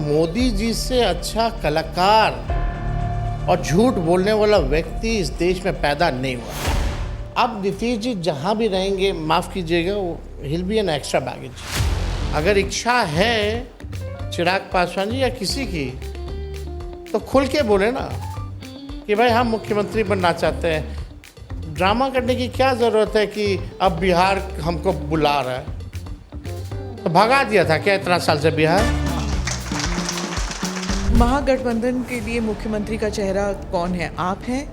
मोदी जी से अच्छा कलाकार और झूठ बोलने वाला व्यक्ति इस देश में पैदा नहीं हुआ। अब नीतीश जी जहाँ भी रहेंगे, माफ़ कीजिएगा, वो हिल बी एन एक्स्ट्रा बैगेज। अगर इच्छा है चिराग पासवान जी या किसी की, तो खुल के बोले ना कि भाई हम मुख्यमंत्री बनना चाहते हैं। ड्रामा करने की क्या ज़रूरत है कि अब बिहार हमको बुला रहा है? तो भगा दिया था क्या इतना साल से बिहार? महागठबंधन के लिए मुख्यमंत्री का चेहरा कौन है? आप हैं?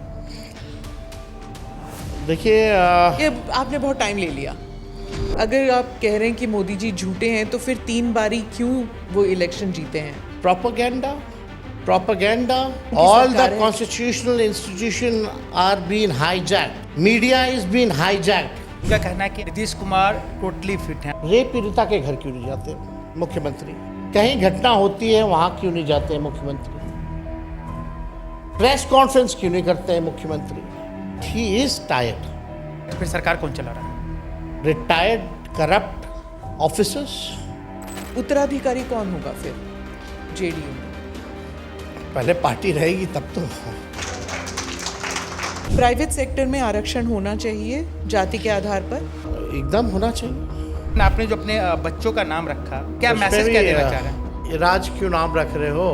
देखिए ये आपने बहुत टाइम ले लिया। अगर आप कह रहे हैं कि मोदी जी झूठे हैं, तो फिर 3 बारी क्यों वो इलेक्शन जीते हैं? propaganda, all the constitutional institutions are being hijacked. Media is being hijacked. उनका कहना है कि नीतीश कुमार टोटली फिट हैं। रेप पीड़िता के घर क्यों नहीं जाते मुख्यमंत्री? कहीं घटना होती है वहां क्यों नहीं जाते हैं मुख्यमंत्री? प्रेस कॉन्फ्रेंस क्यों नहीं करते हैं मुख्यमंत्री? He is tired. फिर सरकार कौन चला रहा है? Retired corrupt officers. उत्तराधिकारी कौन होगा फिर जेडीयू में? पहले पार्टी रहेगी तब तो। प्राइवेट सेक्टर में आरक्षण होना चाहिए जाति के आधार पर? एकदम होना चाहिए। आपने जो अपने बच्चों का नाम रखा, क्या मैसेज क्या देना चाह रहे हैं? इराज क्यों नाम रख रहे हो?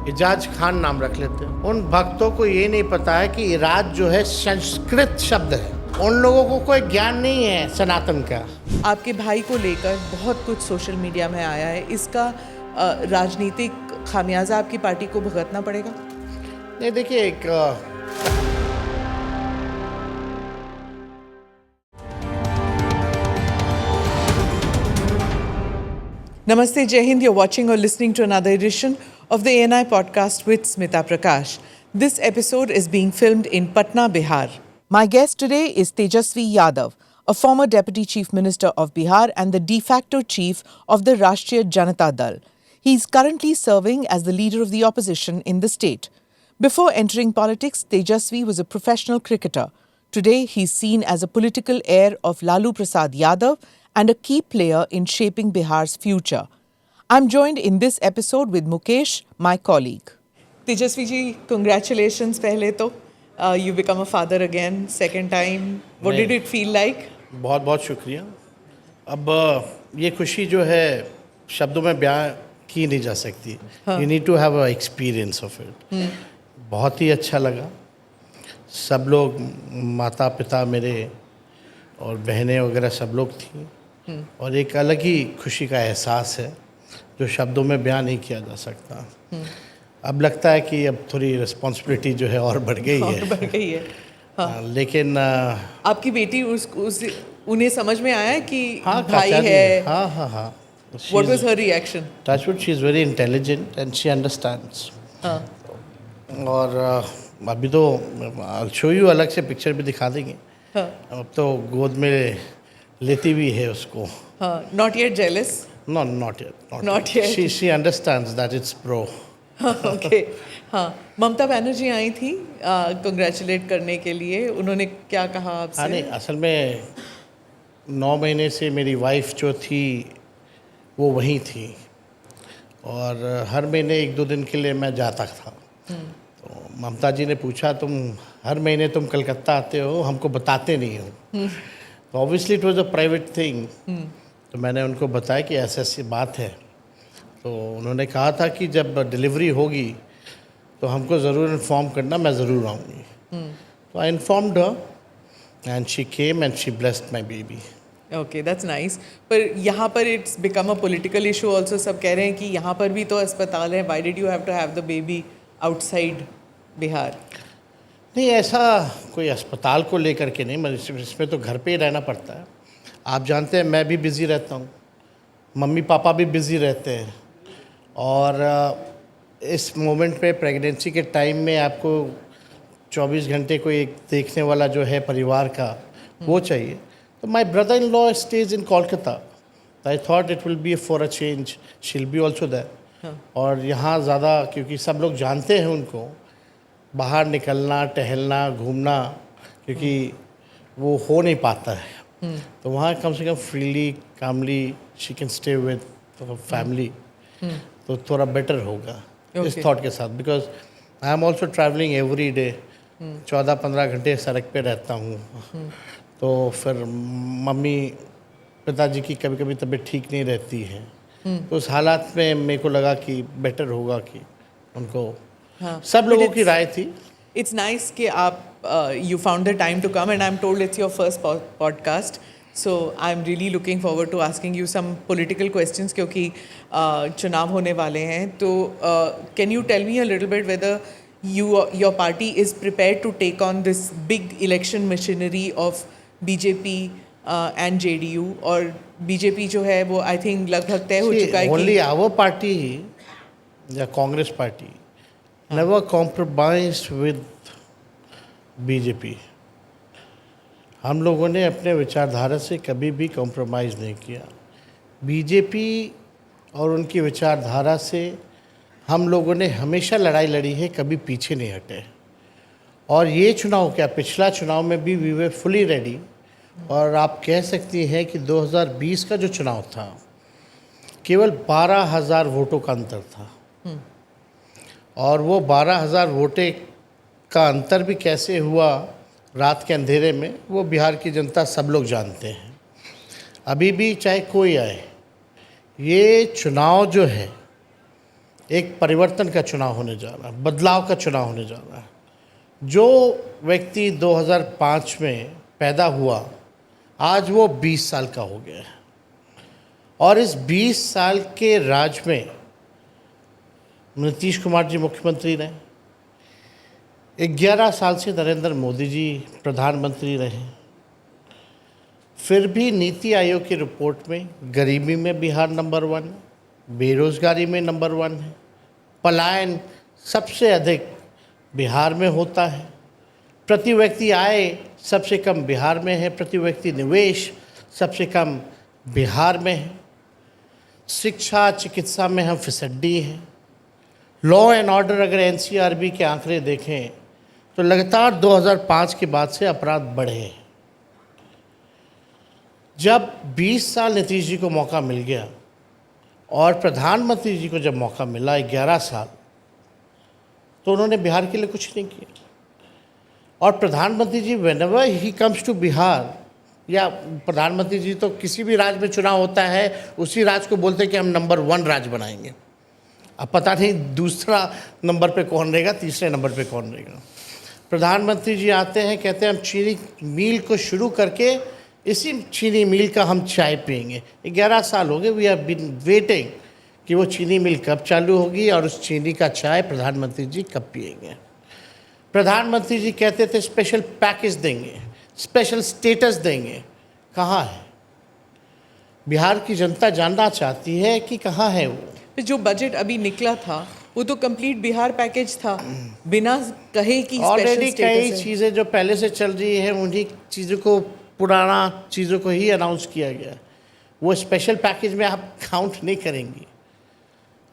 इजाज खान नाम रख लेते हैं। उन भक्तों को ये नहीं पता है कि इराज जो है संस्कृत शब्द है। उन लोगों को कोई ज्ञान नहीं है सनातन का। आपके भाई को लेकर बहुत कुछ सोशल मीडिया में आया है। इसका राजनीतिक खामियाजा आपकी पार्टी को भुगतना पड़ेगा? नहीं, देखिए, एक Namaste, Jai Hind. You're watching or listening to another edition of the ANI podcast with Smita Prakash. This episode is being filmed in Patna, Bihar. My guest today is Tejasvi Yadav, a former Deputy Chief Minister of Bihar and the de facto chief of the Rashtriya Janata Dal. He is currently serving as the leader of the opposition in the state. Before entering politics, Tejasvi was a professional cricketer. Today, he is seen as a political heir of Lalu Prasad Yadav and a key player in shaping Bihar's future. I'm joined in this episode with Mukesh, my colleague. Tejasvi ji, congratulations pehle to. You become a father again, second time. What did it feel like? बहुत बहुत शुक्रिया। अब ये खुशी जो है शब्दों में बयां की नहीं जा सकती। You need to have a experience of it. बहुत ही अच्छा लगा। सब लोग, माता पिता मेरे और बहनें वगैरह सब लोग थी, और एक अलग ही खुशी का एहसास है जो शब्दों में बयान नहीं किया जा सकता। अब लगता है कि अब थोड़ी रिस्पॉन्सिबिलिटी जो है और बढ़ गई है। बढ़ गई है। हाँ। लेकिन आपकी बेटी उन्हें समझ में आया कि हाँ, भाई है? हाँ। What was her reaction? Touchwood, she is very intelligent and she understands. हाँ। और अभी तो I'll show you, अलग से पिक्चर भी दिखा देंगे। हाँ। अब तो गोद में लेती भी है उसको। हाँ, not yet jealous? No, not yet. Not yet. She understands that it's pro. Okay. हाँ, ममता बनर्जी आई थी कंग्रेचुलेट करने के लिए। उन्होंने क्या कहा आपसे? हाँ, नहीं, असल में 9 महीने से मेरी वाइफ जो थी वो वहीं थी, और हर महीने 1-2 दिन के लिए मैं जाता था। तो ममता जी ने पूछा, तुम हर महीने तुम कलकत्ता आते हो, हमको बताते नहीं हो। तो obviously it was a private thing. तो मैंने उनको बताया कि ऐसी बात है। तो उन्होंने कहा था कि जब डिलीवरी होगी तो हमको ज़रूर इन्फॉर्म करना, मैं ज़रूर आऊँगी। तो I informed her and she came and she blessed my baby. Okay, that's nice. पर यहाँ पर it's become a political issue also. सब कह रहे हैं कि यहाँ पर भी तो अस्पताल है, why did you have to have the baby outside Bihar? नहीं, ऐसा कोई अस्पताल को लेकर के नहीं, मतलब इसमें तो घर पे ही रहना पड़ता है। आप जानते हैं मैं भी बिज़ी रहता हूँ, मम्मी पापा भी बिज़ी रहते हैं, और इस मोमेंट पे प्रेगनेंसी के टाइम में आपको 24 घंटे कोई एक देखने वाला जो है परिवार का वो चाहिए। तो my brother in law stage in Kolkata, I thought it will be for a change, she will be also that. और यहाँ ज़्यादा, क्योंकि सब लोग जानते हैं उनको, बाहर निकलना, टहलना, घूमना, क्योंकि वो हो नहीं पाता है। तो वहाँ कम से कम freely, calmly she can stay with family. तो थोड़ा बेटर होगा इस Okay. थॉट के साथ, because I am also travelling every day, 14-15 घंटे सड़क पे रहता हूँ। तो फिर मम्मी पिताजी की कभी कभी तबीयत ठीक नहीं रहती है, तो उस हालात में मेरे को लगा कि बेटर होगा कि उनको, हाँ, सब but लोगों की it's- राय थी। It's nice कि आप you found the time to come, and I'm told it's your first podcast. So I'm really looking forward to asking you some political questions क्योंकि चुनाव होने वाले हैं। तो can you tell me a little bit whether your party is prepared to take on this big election machinery of BJP and JDU, और BJP जो है वो I think लगभग तय हो चुका है ओनली कि आवर पार्टी या Congress party never compromise with BJP. हम लोगों ने अपने विचारधारा से कभी भी कॉम्प्रोमाइज़ नहीं किया। बीजेपी और उनकी विचारधारा से हम लोगों ने हमेशा लड़ाई लड़ी है, कभी पीछे नहीं हटे। और ये चुनाव क्या, पिछला चुनाव में भी वी वर फुली रेडी। और आप कह सकती हैं कि 2020 का जो चुनाव था केवल 12,000 वोटों का अंतर था, और वो 12,000 वोटे का अंतर भी कैसे हुआ रात के अंधेरे में, वो बिहार की जनता सब लोग जानते हैं। अभी भी चाहे कोई आए, ये चुनाव जो है एक परिवर्तन का चुनाव होने जा रहा है, बदलाव का चुनाव होने जा रहा है। जो व्यक्ति 2005 में पैदा हुआ, आज वो 20 साल का हो गया है, और इस 20 साल के राज में नीतीश कुमार जी मुख्यमंत्री रहे, 11 साल से नरेंद्र मोदी जी प्रधानमंत्री रहे। फिर भी नीति आयोग की रिपोर्ट में गरीबी में बिहार नंबर 1 है, बेरोजगारी में नंबर 1 है, पलायन सबसे अधिक बिहार में होता है, प्रति व्यक्ति आय सबसे कम बिहार में है, प्रति व्यक्ति निवेश सबसे कम बिहार में है, शिक्षा चिकित्सा में हम फिसड्डी हैं, लॉ एंड ऑर्डर अगर एनसीआरबी के आंकड़े देखें तो लगातार 2005 के बाद से अपराध बढ़े हैं। जब 20 साल नीतीश जी को मौका मिल गया और प्रधानमंत्री जी को जब मौका मिला 11 साल, तो उन्होंने बिहार के लिए कुछ नहीं किया। और प्रधानमंत्री ji whenever he comes to Bihar, या प्रधानमंत्री जी तो किसी भी राज्य में चुनाव होता है उसी राज्य को बोलते हैं कि हम नंबर 1 राज्य बनाएंगे। अब पता नहीं दूसरा नंबर पे कौन रहेगा, तीसरे नंबर पे कौन रहेगा। प्रधानमंत्री जी आते हैं, कहते हैं हम चीनी मिल को शुरू करके इसी चीनी मिल का हम चाय पियेंगे। 11 साल हो गए, वी हैव बीन वेटिंग कि वो चीनी मिल कब चालू होगी और उस चीनी का चाय प्रधानमंत्री जी कब पियेंगे। प्रधानमंत्री जी कहते थे स्पेशल पैकेज देंगे, स्पेशल स्टेटस देंगे, कहाँ है? बिहार की जनता जानना चाहती है कि कहाँ है वो। जो बजट अभी निकला था वो तो कंप्लीट बिहार पैकेज था, बिना कहे कि ऑलरेडी स्पेशल कई स्टेटस है। चीज़ें जो पहले से चल रही हैं उन्हीं चीज़ों को, पुराना चीज़ों को ही अनाउंस किया गया। वो स्पेशल पैकेज में आप काउंट नहीं करेंगी।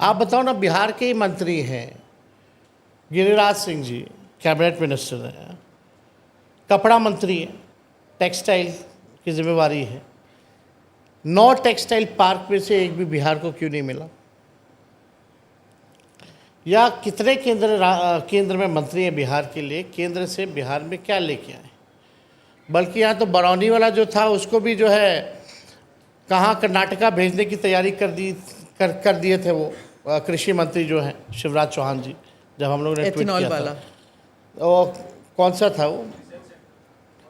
आप बताओ ना, बिहार के ही मंत्री हैं गिरिराज सिंह जी, कैबिनेट मिनिस्टर हैं, कपड़ा मंत्री हैं, टेक्सटाइल की जिम्मेवारी है। 9 टेक्सटाइल पार्क में से एक भी बिहार को क्यों नहीं मिला? या कितने केंद्र में मंत्री हैं बिहार के लिए, केंद्र से बिहार में क्या लेके आए? बल्कि यहाँ तो बरौनी वाला जो था उसको भी जो है कहाँ कर्नाटका भेजने की तैयारी कर दिए थे वो कृषि मंत्री जो हैं शिवराज चौहान जी, जब हम लोगों ने ट्वीट एथेनॉल किया वाला। था। वो कौन सा था वो?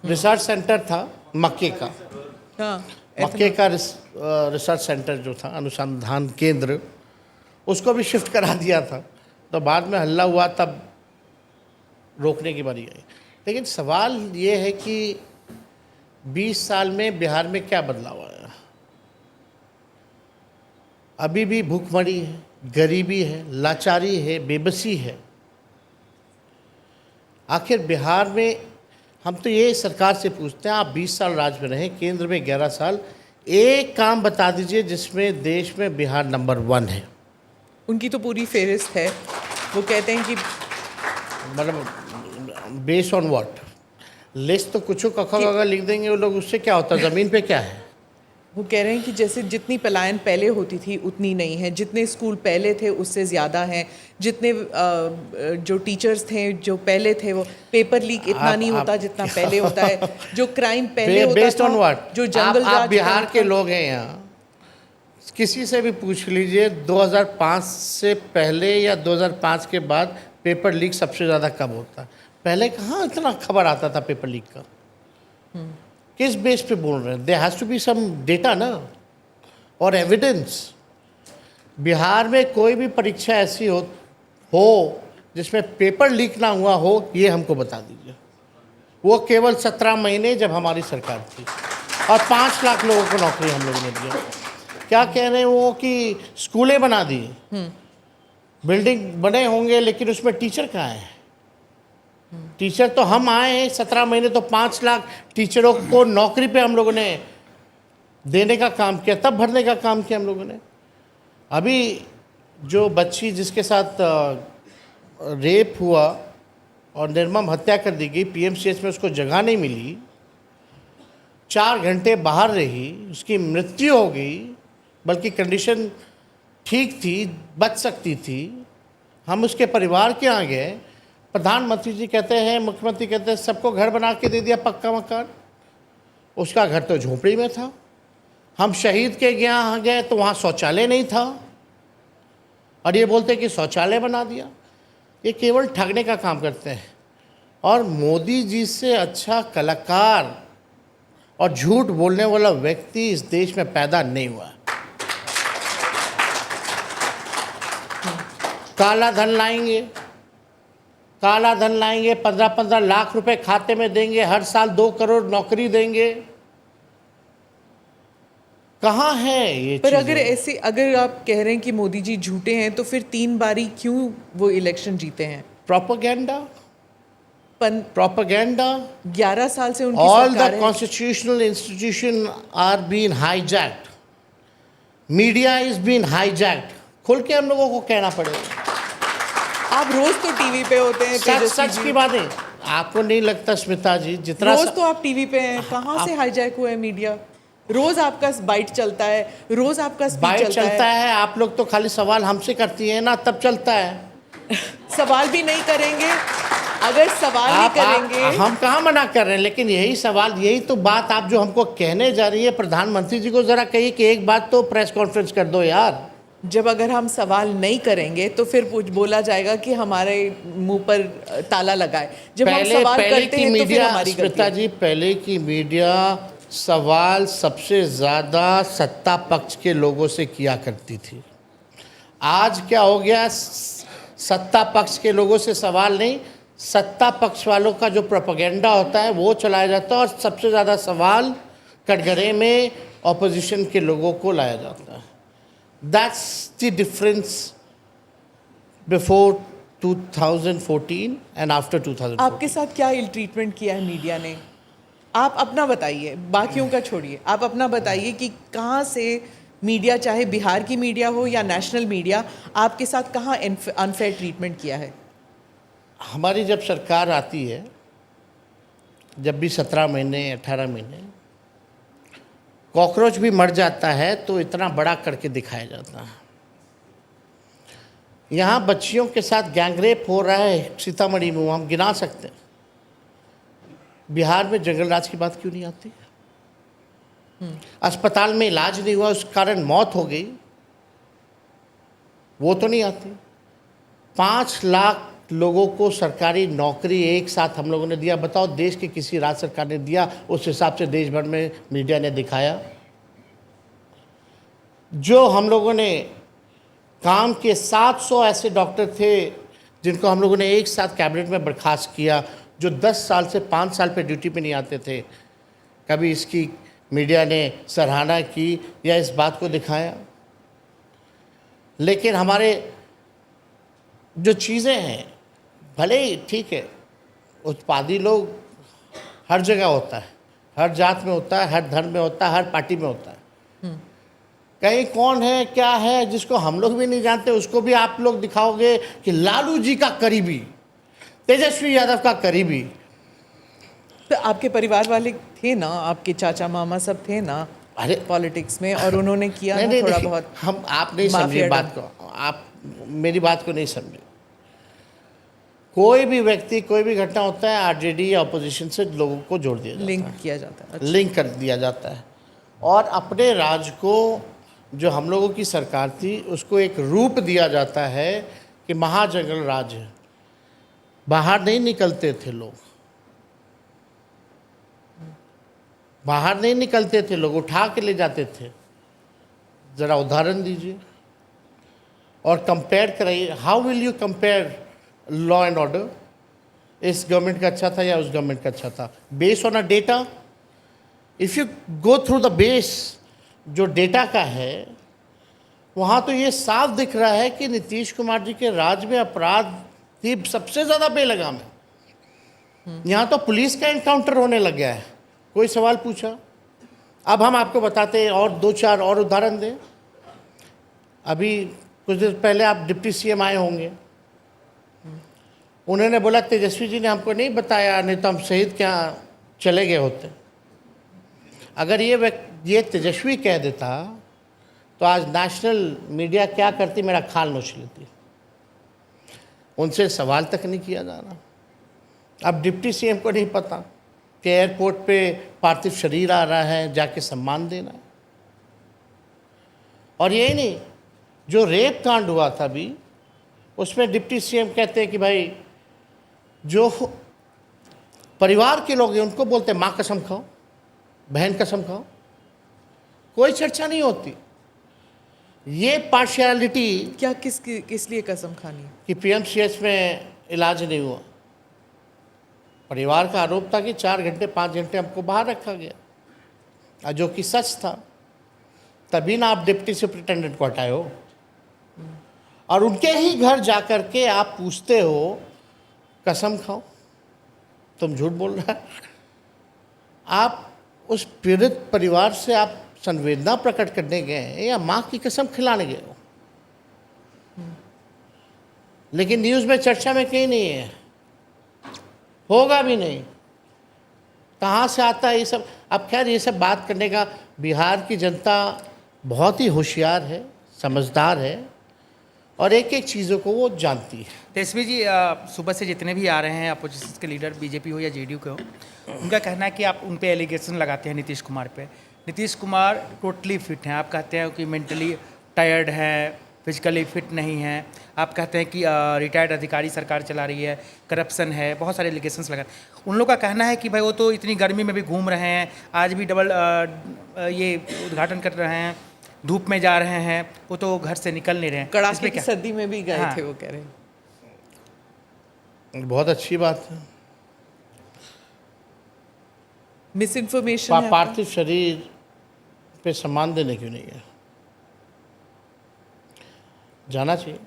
रिसर्च सेंटर था मक्के का, हाँ, मक्के का रिसर्च सेंटर जो था, अनुसंधान केंद्र, उसको भी शिफ्ट करा दिया था। तो बाद में हल्ला हुआ, तब रोकने की बारी आई। लेकिन सवाल ये है कि 20 साल में बिहार में क्या बदलाव आया? अभी भी भूखमरी है, गरीबी है, लाचारी है, बेबसी है। आखिर बिहार में हम तो ये सरकार से पूछते हैं, आप 20 साल राज में रहे, केंद्र में 11 साल, एक काम बता दीजिए जिसमें देश में बिहार नंबर 1 है। उनकी तो पूरी फेहरिस्त है। वो कहते हैं कि मतलब बेस्ड ऑन व्हाट? लिस्ट तो कुछ कखा लिख देंगे वो लोग, उससे क्या होता है? ज़मीन पे क्या है? वो कह रहे हैं कि जैसे जितनी पलायन पहले होती थी उतनी नहीं है, जितने स्कूल पहले थे उससे ज़्यादा हैं, जितने जो टीचर्स थे जो पहले थे वो पेपर लीक इतना नहीं होता जितना पहले होता है, जो क्राइम पहले होता बेस्ड ऑन था, व्हाट? जो जंगल आप राज बिहार होता के था। लोग हैं यहाँ, किसी से भी पूछ लीजिए 2005 से पहले या 2005 के बाद पेपर लीक सबसे ज़्यादा कब होता है? पहले कहाँ इतना खबर आता था पेपर लीक का? किस बेस पे बोल रहे हैं? There has to be some data ना, और एविडेंस। बिहार में कोई भी परीक्षा ऐसी हो जिसमें पेपर लीक ना हुआ हो, ये हमको बता दीजिए। वो केवल 17 महीने जब हमारी सरकार थी, और 5 लाख लोगों को नौकरी हम लोगों ने दिया। क्या कह रहे हैं वो कि स्कूलें बना दी, बिल्डिंग बने होंगे, लेकिन उसमें टीचर कहाँ है? टीचर तो हम आए हैं 17 महीने, तो 5 लाख टीचरों को नौकरी पे हम लोगों ने देने का काम किया, तब भरने का काम किया हम लोगों ने। अभी जो बच्ची जिसके साथ रेप हुआ और निर्मम हत्या कर दी गई, पीएमसीएच में उसको जगह नहीं मिली, 4 घंटे बाहर रही, उसकी मृत्यु हो गई, बल्कि कंडीशन ठीक थी, बच सकती थी। हम उसके परिवार के यहाँ गए, प्रधानमंत्री जी कहते हैं, मुख्यमंत्री कहते हैं सबको घर बना के दे दिया, पक्का मकान। उसका घर तो झोपड़ी में था। हम शहीद के यहाँ गए तो वहाँ शौचालय नहीं था, और ये बोलते कि शौचालय बना दिया। ये केवल ठगने का काम करते हैं। और मोदी जी से अच्छा कलाकार और झूठ बोलने वाला व्यक्ति इस देश में पैदा नहीं हुआ। काला धन लाएंगे, काला धन लाएंगे, 15-15 लाख रुपए खाते में देंगे, हर साल 2 करोड़ नौकरी देंगे। कहाँ है ये पर चीज़ें? अगर आप कह रहे हैं कि मोदी जी झूठे हैं, तो फिर 3 बारी क्यों वो इलेक्शन जीते हैं? प्रोपेगेंडा, 11 साल से उनकी all सरकार the है। constitutional institutions are being hijacked. Media is being hijacked. खुल के हम लोगों को कहना पड़ेगा। आप रोज तो टीवी पे होते हैं, सच तेजस्वी सच जी। की बातें आपको नहीं लगता स्मिता जी? जितना रोज तो आप टीवी पे हैं, कहाँ से हाईजैक हुआ है मीडिया? रोज आपका बाइट चलता है, रोज आपका स्पीच बाइट चलता चलता है। है, आप लोग तो खाली सवाल हमसे करती हैं ना, तब चलता है। सवाल भी नहीं करेंगे, अगर सवाल नहीं करेंगे। हम कहाँ मना कर रहे हैं, लेकिन यही सवाल, यही तो बात आप जो हमको कहने जा रही है, प्रधानमंत्री जी को जरा कहिए कि एक बात तो प्रेस कॉन्फ्रेंस कर दो यार। जब अगर हम सवाल नहीं करेंगे तो फिर बोला जाएगा कि हमारे मुंह पर ताला लगा है। जब हम सवाल करते हैं तो फिर हमारी गलती स्मिता है। जी, पहले की मीडिया सवाल सबसे ज़्यादा सत्ता पक्ष के लोगों से किया करती थी। आज क्या हो गया? सत्ता पक्ष के लोगों से सवाल नहीं, सत्ता पक्ष वालों का जो प्रोपेगेंडा होता है वो चलाया जाता है, और सबसे ज़्यादा सवाल कटघरे में ऑपोजिशन के लोगों को लाया जाता है। That's the difference before 2014 and after 2014। आपके साथ क्या इल ट्रीटमेंट किया है मीडिया ने? आप अपना बताइए, बाकियों का छोड़िए, आप अपना बताइए कि कहाँ से मीडिया, चाहे बिहार की मीडिया हो या नेशनल मीडिया, आपके साथ कहाँ अनफेयर ट्रीटमेंट किया है? हमारी जब सरकार आती है, जब भी 17 महीने 18 महीने, कॉकरोच भी मर जाता है तो इतना बड़ा करके दिखाया जाता है। यहाँ बच्चियों के साथ गैंगरेप हो रहा है सीतामढ़ी में, हम गिना सकते हैं। बिहार में जंगल राज की बात क्यों नहीं आती? अस्पताल में इलाज नहीं हुआ, उस कारण मौत हो गई, वो तो नहीं आती। 5 लाख लोगों को सरकारी नौकरी एक साथ हम लोगों ने दिया। बताओ, देश के किसी राज्य सरकार ने दिया? उस हिसाब से देश भर में मीडिया ने दिखाया। जो हम लोगों ने काम किए, 700 ऐसे डॉक्टर थे जिनको हम लोगों ने एक साथ कैबिनेट में बर्खास्त किया, जो 10 साल से 5 साल पे ड्यूटी पे नहीं आते थे। कभी इसकी मीडिया ने सराहना की या इस बात को दिखाया? लेकिन हमारे जो चीज़ें हैं, भले ही ठीक है, उत्पादी लोग हर जगह होता है, हर जात में होता है, हर धर्म में होता है, हर पार्टी में होता है। कहीं कौन है, क्या है, जिसको हम लोग भी नहीं जानते, उसको भी आप लोग दिखाओगे कि लालू जी का करीबी, तेजस्वी यादव का करीबी। तो आपके परिवार वाले थे ना, आपके चाचा मामा सब थे ना? अरे पॉलिटिक्स में, और उन्होंने किया नहीं ना नहीं थोड़ा नहीं, बहुत। हम आप नहीं समझे माफिया बात को, आप मेरी बात को नहीं समझे। कोई भी व्यक्ति, कोई भी घटना होता है, आरजेडी या अपोजिशन से लोगों को जोड़ दिया जाता लिंक है, किया जाता है। अच्छा। लिंक कर दिया जाता है। और अपने राज को, जो हम लोगों की सरकार थी, उसको एक रूप दिया जाता है कि महाजंगल राज है। बाहर नहीं निकलते थे लोग, बाहर नहीं निकलते थे लोग, उठा के ले जाते थे। ज़रा उदाहरण दीजिए और कंपेयर कराइए। How will you compare law and order? इस गवर्नमेंट का अच्छा था या उस गवर्नमेंट का अच्छा था? Base on a data. If you go through the base जो डेटा का है, वहाँ तो ये साफ दिख रहा है कि नीतीश कुमार जी के राज में अपराध की सबसे ज़्यादा बेलगाम है। यहाँ तो पुलिस का एनकाउंटर होने लग गया है। कोई सवाल पूछा? अब हम आपको बताते हैं, और 2-4 और उदाहरण दें। अभी कुछ दिन पहले आप डिप्टी सीएम आए होंगे, उन्होंने बोला तेजस्वी जी ने हमको नहीं बताया, नहीं तो हम शहीद क्या चले गए होते। अगर ये तेजस्वी कह देता तो आज नेशनल मीडिया क्या करती, मेरा खाल नोच लेती। उनसे सवाल तक नहीं किया जा रहा। अब डिप्टी सीएम को नहीं पता कि एयरपोर्ट पे पार्थिव शरीर आ रहा है, जाके सम्मान देना है। और यही नहीं, जो रेप कांड हुआ था अभी, उसमें डिप्टी सीएम कहते हैं कि भाई जो परिवार के लोग हैं उनको बोलते हैं माँ कसम खाओ, बहन कसम खाओ, कोई चर्चा नहीं होती। ये पार्शियलिटी क्या किस लिए कसम खानी? कि पीएमसीएच में इलाज नहीं हुआ। परिवार का आरोप था कि 4 घंटे 5 घंटे हमको बाहर रखा गया, जो कि सच था। तभी ना आप डिप्टी सुपरिटेंडेंट को हटाए हो, और उनके ही घर जाकर के आप पूछते हो कसम खाओ, तुम झूठ बोल रहा है। आप उस पीड़ित परिवार से आप संवेदना प्रकट करने गए हैं या माँ की कसम खिलाने गए हो? लेकिन न्यूज़ में, चर्चा में कहीं नहीं है, होगा भी नहीं। कहाँ से आता है ये सब? अब खैर, ये सब बात करने का बिहार की जनता बहुत ही होशियार है, समझदार है, और एक एक चीज़ों को वो जानती है। तेजस्वी जी, सुबह से जितने भी आ रहे हैं अपोजिशन के लीडर, बीजेपी हो या जेडीयू के हो, उनका कहना है कि आप उन पे एलिगेशन लगाते हैं नीतीश कुमार पे। नीतीश कुमार टोटली फिट हैं, आप कहते हैं कि मेंटली टायर्ड है, फिजिकली फिट नहीं है। आप कहते हैं कि रिटायर्ड अधिकारी सरकार चला रही है, करप्शन है, बहुत सारे एलिगेशंस लगा। उन लोग का कहना है कि भाई वो तो इतनी गर्मी में भी घूम रहे हैं, आज भी डबल ये उद्घाटन कर रहे हैं, धूप में जा रहे हैं, वो तो घर से निकल नहीं रहे हैं। कड़ाके इसमें की क्या? सर्दी में भी गए हाँ। थे, वो कह रहे हैं। बहुत अच्छी बात है। मिस इन्फॉर्मेशन है आपका? पार्थिव शरीर पे सम्मान देने क्यों नहीं है? जाना चाहिए।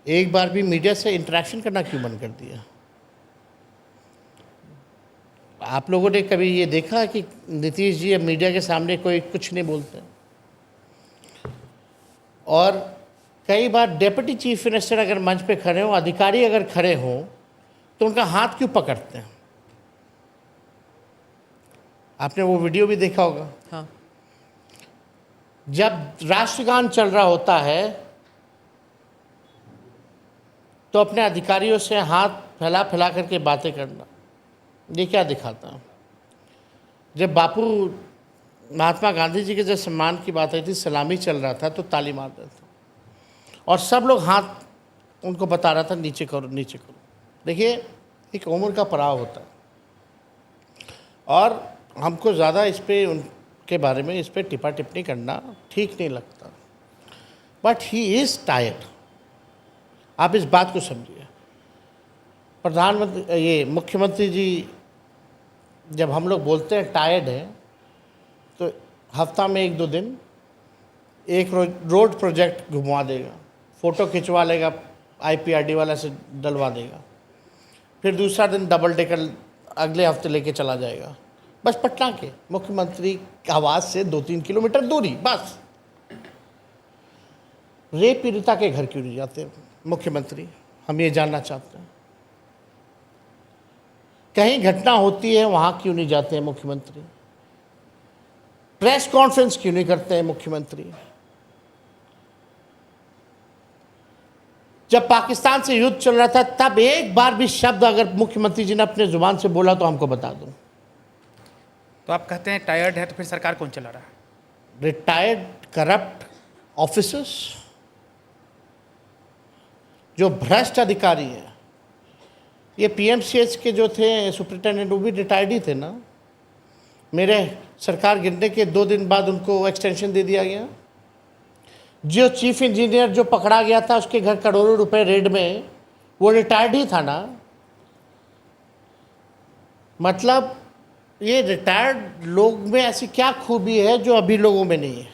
एक बार भी मीडिया से इंटरेक्शन करना क्यों बंद कर दिया? आप लोगों ने कभी ये देखा कि नीतीश जी अब मीडिया के सामने कोई कुछ नहीं बोलते? और कई बार डेप्यूटी चीफ मिनिस्टर अगर मंच पे खड़े हों, अधिकारी अगर खड़े हों, तो उनका हाथ क्यों पकड़ते हैं? आपने वो वीडियो भी देखा होगा। हाँ। जब राष्ट्रगान चल रहा होता है तो अपने अधिकारियों से हाथ फैला फैला करके बातें करना, ये क्या दिखाता है? जब बापू महात्मा गांधी जी के जब सम्मान की बात आई थी, सलामी चल रहा था, तो ताली मार रहे थे, और सब लोग हाथ उनको बता रहा था नीचे करो नीचे करो। देखिए, एक उम्र का पड़ाव होता है, और हमको ज़्यादा इस पे उनके बारे में इस पे टिप्पा टिप्पणी करना ठीक नहीं लगता। But he is tired. आप इस बात को समझिए। प्रधानमंत्री, ये मुख्यमंत्री जी, जब हम लोग बोलते हैं टायर्ड है, तो हफ्ता में 1-2 दिन एक रोड प्रोजेक्ट घुमवा देगा, फ़ोटो खिंचवा लेगा, IPRD वाला से डलवा देगा, फिर दूसरा दिन डबल डेकर अगले हफ्ते लेके चला जाएगा। बस पटना के मुख्यमंत्री आवास से 2-3 किलोमीटर दूरी बस। रेप पीड़िता के घर क्यों नहीं जाते मुख्यमंत्री? हम ये जानना चाहते हैं। कहीं घटना होती है, वहाँ क्यों नहीं जाते हैं मुख्यमंत्री? प्रेस कॉन्फ्रेंस क्यों नहीं करते हैं मुख्यमंत्री? जब पाकिस्तान से युद्ध चल रहा था तब एक बार भी शब्द अगर मुख्यमंत्री जी ने अपने जुबान से बोला तो हमको बता दो। तो आप कहते हैं टायर्ड है, तो फिर सरकार कौन चला रहा है? रिटायर्ड करप्ट ऑफिसर्स, जो भ्रष्ट अधिकारी हैं। ये पीएमसीएच के जो थे सुपरिटेंडेंट, वो भी रिटायर्ड ही थे ना। मेरे सरकार गिरने के 2 दिन बाद उनको एक्सटेंशन दे दिया गया। जो चीफ इंजीनियर जो पकड़ा गया था उसके घर करोड़ों रुपए रेड में, वो रिटायर्ड ही था ना। मतलब ये रिटायर्ड लोग में ऐसी क्या खूबी है जो अभी लोगों में नहीं है?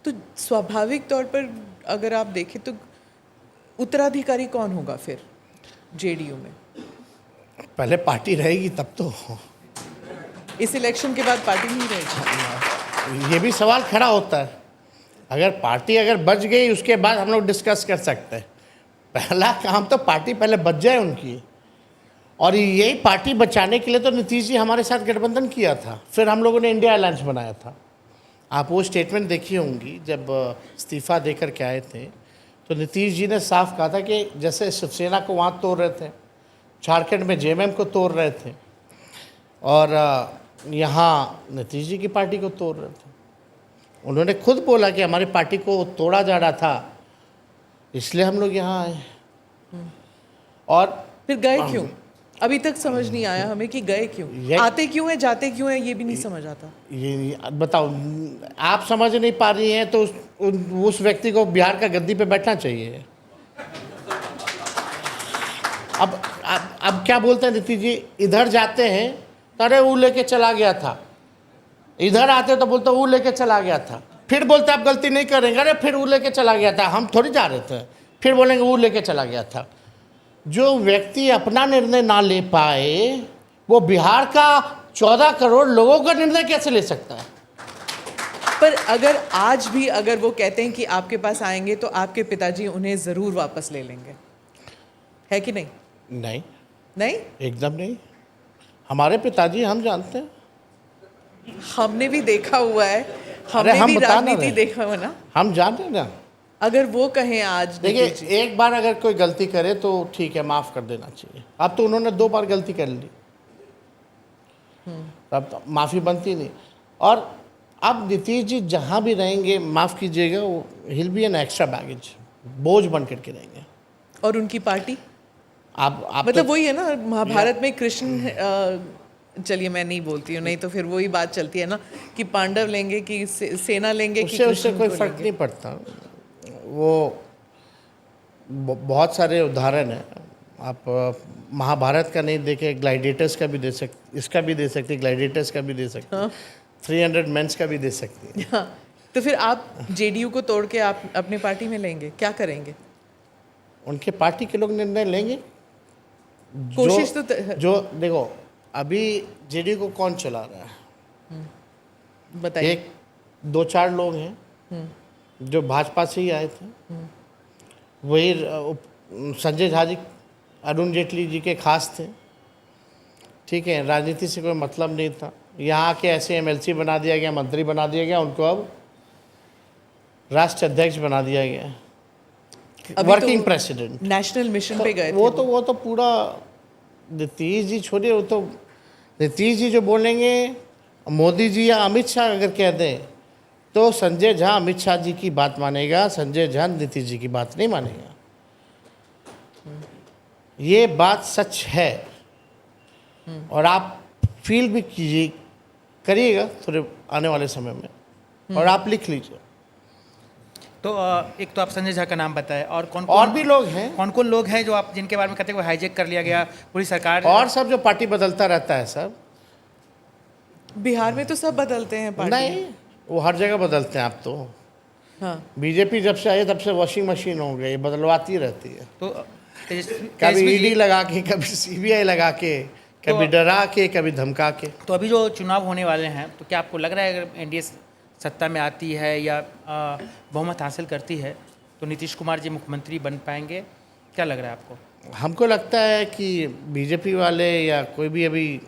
तो स्वाभाविक तौर पर अगर आप देखें तो उत्तराधिकारी कौन होगा फिर जेडीयू में? पहले पार्टी रहेगी तब तो। इस इलेक्शन के बाद पार्टी नहीं रहेगी? ये भी सवाल खड़ा होता है। अगर पार्टी अगर बच गई उसके बाद हम लोग डिस्कस कर सकते हैं। पहला काम तो पार्टी पहले बच जाए उनकी, और यही पार्टी बचाने के लिए तो नीतीश जी हमारे साथ गठबंधन किया था, फिर हम लोगों ने इंडिया अलायंस बनाया था। आप वो स्टेटमेंट देखी होंगी जब इस्तीफ़ा दे कर के आए थे, तो नीतीश जी ने साफ कहा था कि जैसे शिवसेना को वहाँ तोड़ रहे थे, झारखंड में जेएमएम को तोड़ रहे थे, और यहाँ नीतीश जी की पार्टी को तोड़ रहे थे। उन्होंने खुद बोला कि हमारी पार्टी को तोड़ा जा रहा था, इसलिए हम लोग यहाँ आए। और फिर गए क्यों? अभी तक समझ नहीं आया हमें कि गए क्यों, आते क्यों हैं, जाते क्यों हैं, ये भी नहीं समझ आता। ये बताओ, आप समझ नहीं पा रही हैं तो उस व्यक्ति को बिहार का गद्दी पे बैठना चाहिए। अब क्या बोलते हैं नीतीश जी? इधर जाते हैं तो अरे वो लेके चला गया था, इधर आते तो बोलते वो लेके चला गया था, फिर बोलते आप गलती नहीं करेंगे, अरे फिर वो लेके चला गया था, हम थोड़ी जा रहे थे, फिर बोलेंगे वो लेके चला गया था। जो व्यक्ति अपना निर्णय ना ले पाए वो बिहार का 14 करोड़ लोगों का निर्णय कैसे ले सकता है? पर अगर आज भी अगर वो कहते हैं कि आपके पास आएंगे तो आपके पिताजी उन्हें ज़रूर वापस ले लेंगे, है कि नहीं? नहीं, नहीं, एकदम नहीं। हमारे पिताजी हम जानते हैं, हमने भी देखा हुआ है, अरे हमने हम भी बता ना राजनीति रहे। देखा हुआ ना। हम जानते हैं ना। अगर वो कहें आज, देखिए, नीतीश जी, एक बार अगर कोई गलती करे तो ठीक है, माफ़ कर देना चाहिए। अब तो उन्होंने 2 बार गलती कर ली, अब तो माफ़ी बनती नहीं। और अब नीतीश जी जहाँ भी रहेंगे, माफ़ कीजिएगा, वो हिल बी एन एक्स्ट्रा बैगेज, बोझ बन करके रहेंगे। और उनकी पार्टी आप मतलब तो, वही है ना, महाभारत में कृष्ण, चलिए मैं नहीं बोलती हूँ, नहीं तो फिर वही बात चलती है ना कि पांडव लेंगे कि सेना लेंगे कि उससे कृष्ण कोई को फर्क लेंगे? नहीं पड़ता। वो बहुत सारे उदाहरण हैं। आप महाभारत का नहीं देखे, ग्लाइडेटर्स का भी दे सकते, इसका भी दे सकते, ग्लाइडेटर्स का भी दे सकते, हाँ। 300 मेंस का भी दे सकती है। हाँ, तो फिर आप जेडीयू को तोड़ के आप अपने पार्टी में लेंगे, क्या करेंगे? उनके पार्टी के लोग निर्णय लेंगे। कोशिश तो जो देखो, अभी जेडीयू को कौन चला रहा है? बताइए। 1-2-4 लोग हैं जो भाजपा से ही आए थे। वही संजय झा जी अरुण जेटली जी के खास थे, ठीक है, राजनीति से कोई मतलब नहीं था। यहाँ के ऐसे एमएलसी बना दिया गया, मंत्री बना दिया गया, उनको अब राष्ट्रीय अध्यक्ष बना दिया गया, वर्किंग प्रेसिडेंट। नेशनल मिशन पे गए थे वो तो पूरा नीतीश जी छोड़िए, वो तो नीतीश जी जो बोलेंगे, मोदी जी या अमित शाह अगर कह दें तो संजय झा अमित शाह जी की बात मानेगा, संजय झा नीतीश जी की बात नहीं मानेगा। ये बात सच है, और आप फील भी कीजिए, करिएगा थोड़े आने वाले समय में, और आप लिख लीजिए। तो एक तो आप संजय झा का नाम बताएं, और कौन और भी लोग हैं, कौन लोग हैं जो आप जिनके बारे में कहते हैं वो हाईजेक कर लिया गया पूरी सरकार? और सब जो पार्टी बदलता रहता है सब। बिहार में तो सब बदलते हैं पार्टी। नहीं, वो हर जगह बदलते हैं। आप तो हाँ, बीजेपी जब से आई तब से वॉशिंग मशीन हो गई, बदलवाती रहती है। तो कभी तेजस्वी ईडी जी, लगा के, कभी सीबीआई लगा के, कभी डरा के, कभी धमका के। तो अभी जो चुनाव होने वाले हैं, तो क्या आपको लग रहा है अगर एनडीए सत्ता में आती है या बहुमत हासिल करती है तो नीतीश कुमार जी मुख्यमंत्री बन पाएंगे? क्या लग रहा है आपको? हमको लगता है कि बीजेपी वाले या कोई भी अभी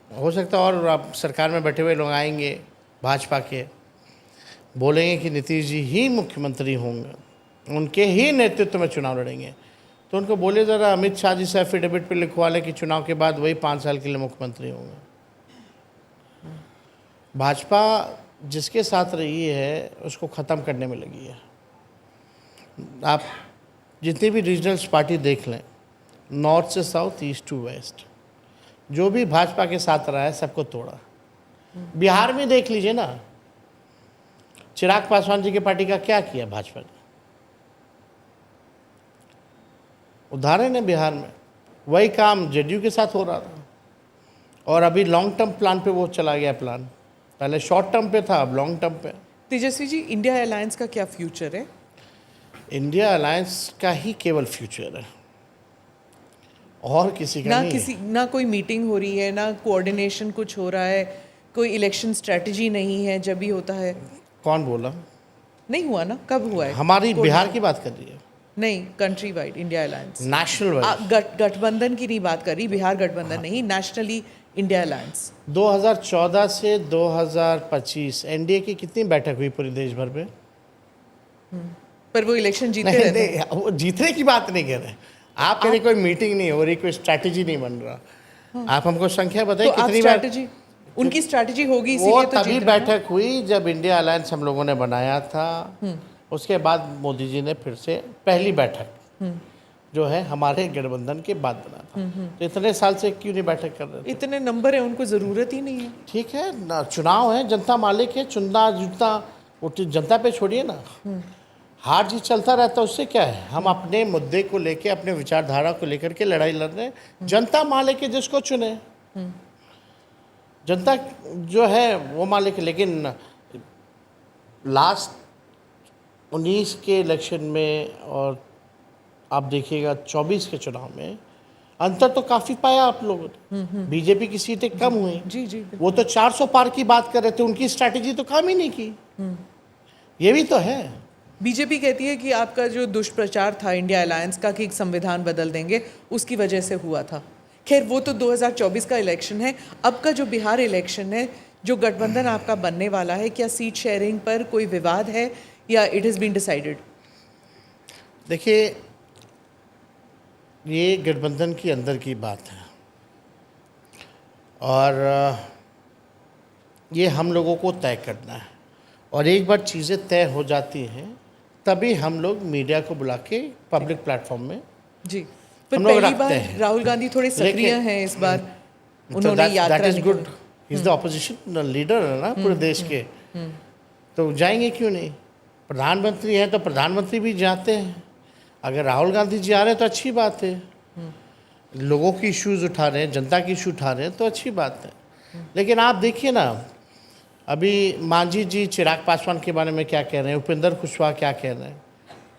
हो सकता है, और आप सरकार में बैठे हुए लोग आएंगे, भाजपा के, बोलेंगे कि नीतीश जी ही मुख्यमंत्री होंगे, उनके ही नेतृत्व में चुनाव लड़ेंगे, तो उनको बोले ज़रा अमित शाह जी से एफिडेविट पे लिखवा लें कि चुनाव के बाद वही 5 साल के लिए मुख्यमंत्री होंगे। भाजपा जिसके साथ रही है उसको ख़त्म करने में लगी है। आप जितनी भी रीजनल्स पार्टी देख लें, नॉर्थ से साउथ, ईस्ट टू वेस्ट, जो भी भाजपा के साथ रहा है सबको तोड़ा। बिहार में देख लीजिए ना, चिराग पासवान जी की पार्टी का क्या किया भाजपा ने, उदाहरण है बिहार में। वही काम जेडीयू के साथ हो रहा था, और अभी लॉन्ग टर्म प्लान पे वो चला गया प्लान। पहले शॉर्ट टर्म पे था, अब लॉन्ग टर्म पे। तेजस्वी जी, इंडिया अलायंस का क्या फ्यूचर है? इंडिया अलायंस का ही केवल फ्यूचर है, और किसी का नहीं है। ना कोई मीटिंग हो रही है, ना कोऑर्डिनेशन कुछ हो रहा है, कोई इलेक्शन स्ट्रेटजी नहीं है। जब भी होता है, कौन बोला? नहीं हुआ ना, कब हुआ है? हमारी बिहार की बात कर रही है, नहीं, country wide India alliance, national wide. गठबंधन की नहीं बात कर रही, बिहार गठबंधन नहीं, नेशनली इंडिया अलायंस। 2014 से 2025 एनडीए की कितनी बैठक हुई पूरे देश भर में? पर वो इलेक्शन जीते नहीं, रहते हैं। नहीं, वो जीतने की बात नहीं कर रहे। आप कह रहे कोई मीटिंग नहीं हो रही, कोई स्ट्रैटेजी नहीं बन रहा। आप हमको संख्या बताइए तो आप कितनी बार? स्ट्रैटेजी, उनकी स्ट्रैटेजी होगी, वो इसीलिए तो तभी जीत रहे हैं। बैठक हुई जब इंडिया अलायंस हम लोगों ने बनाया था। उसके बाद मोदी जी ने फिर से पहली बैठक जो है हमारे गठबंधन के बाद बना था। तो इतने साल से क्यों नहीं बैठक कर रहे थे? इतने नंबर है, उनको जरूरत ही नहीं है। ठीक है ना, चुनाव है, जनता मालिक है, चुनना जीतना वो तो जनता पे छोड़िए ना। हार जीत चलता रहता है, उससे क्या है? हम अपने मुद्दे को लेके, अपने विचारधारा को लेकर के लड़ाई लड़ रहे हैं। जनता मालिक है, जिसको चुने जनता जो है वो मालिक है। लेकिन लास्ट 19 के इलेक्शन में और आप देखिएगा 24 के चुनाव में अंतर तो काफ़ी पाया आप लोगों ने। बीजेपी की सीटें कम हुई। जी जी, वो तो 400 पार की बात कर रहे थे, उनकी स्ट्रैटेजी तो काम ही नहीं की। ये भी तो है। बीजेपी कहती है कि आपका जो दुष्प्रचार था इंडिया अलायंस का कि संविधान बदल देंगे, उसकी वजह से हुआ था। खैर, वो तो 2024 का इलेक्शन है। अब का जो बिहार इलेक्शन है, जो गठबंधन आपका बनने वाला है, क्या सीट शेयरिंग पर कोई विवाद है या इट हैज़ बीन डिसाइडेड? देखिए, ये गठबंधन की अंदर की बात है, और ये हम लोगों को तय करना है। और एक बार चीज़ें तय हो जाती हैं तभी हम लोग मीडिया को बुला के पब्लिक प्लेटफॉर्म में जी, पर हम लोग पहली रखते बार हैं। राहुल गांधी थोड़े सक्रिय हैं इस बार। उन्होंने यात्रा दैट इज गुड। निकाली। He is the opposition leader है ना पूरे देश के, तो जाएंगे क्यों नहीं? प्रधानमंत्री हैं तो प्रधानमंत्री भी जाते हैं। अगर राहुल गांधी जी आ रहे हैं तो अच्छी बात है, लोगों की इश्यूज उठा रहे हैं, जनता की इशू उठा रहे हैं तो अच्छी बात है। लेकिन आप देखिए ना, अभी मांझी जी चिराग पासवान के बारे में क्या कह रहे हैं, उपेंद्र कुशवाहा क्या कह रहे हैं।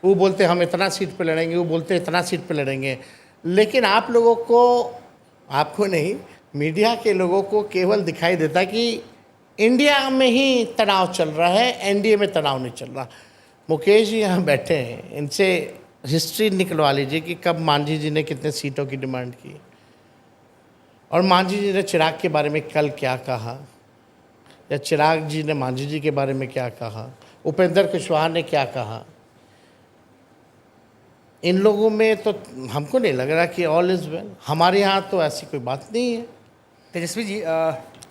वो बोलते हम इतना सीट पे लड़ेंगे, वो बोलते इतना सीट पे लड़ेंगे। लेकिन आप लोगों को, आपको नहीं, मीडिया के लोगों को केवल दिखाई देता कि इंडिया में ही तनाव चल रहा है, एनडीए में तनाव नहीं चल रहा। मुकेश जी यहाँ बैठे हैं, इनसे हिस्ट्री निकलवा लीजिए कि कब मांझी जी ने कितने सीटों की डिमांड की, और मांझी जी ने चिराग के बारे में कल क्या कहा, या चिराग जी ने मांझी जी के बारे में क्या कहा, उपेंद्र कुशवाहा ने क्या कहा। इन लोगों में तो हमको नहीं लग रहा कि ऑल इज़ वेल। हमारे यहाँ तो ऐसी कोई बात नहीं है। तेजस्वी जी,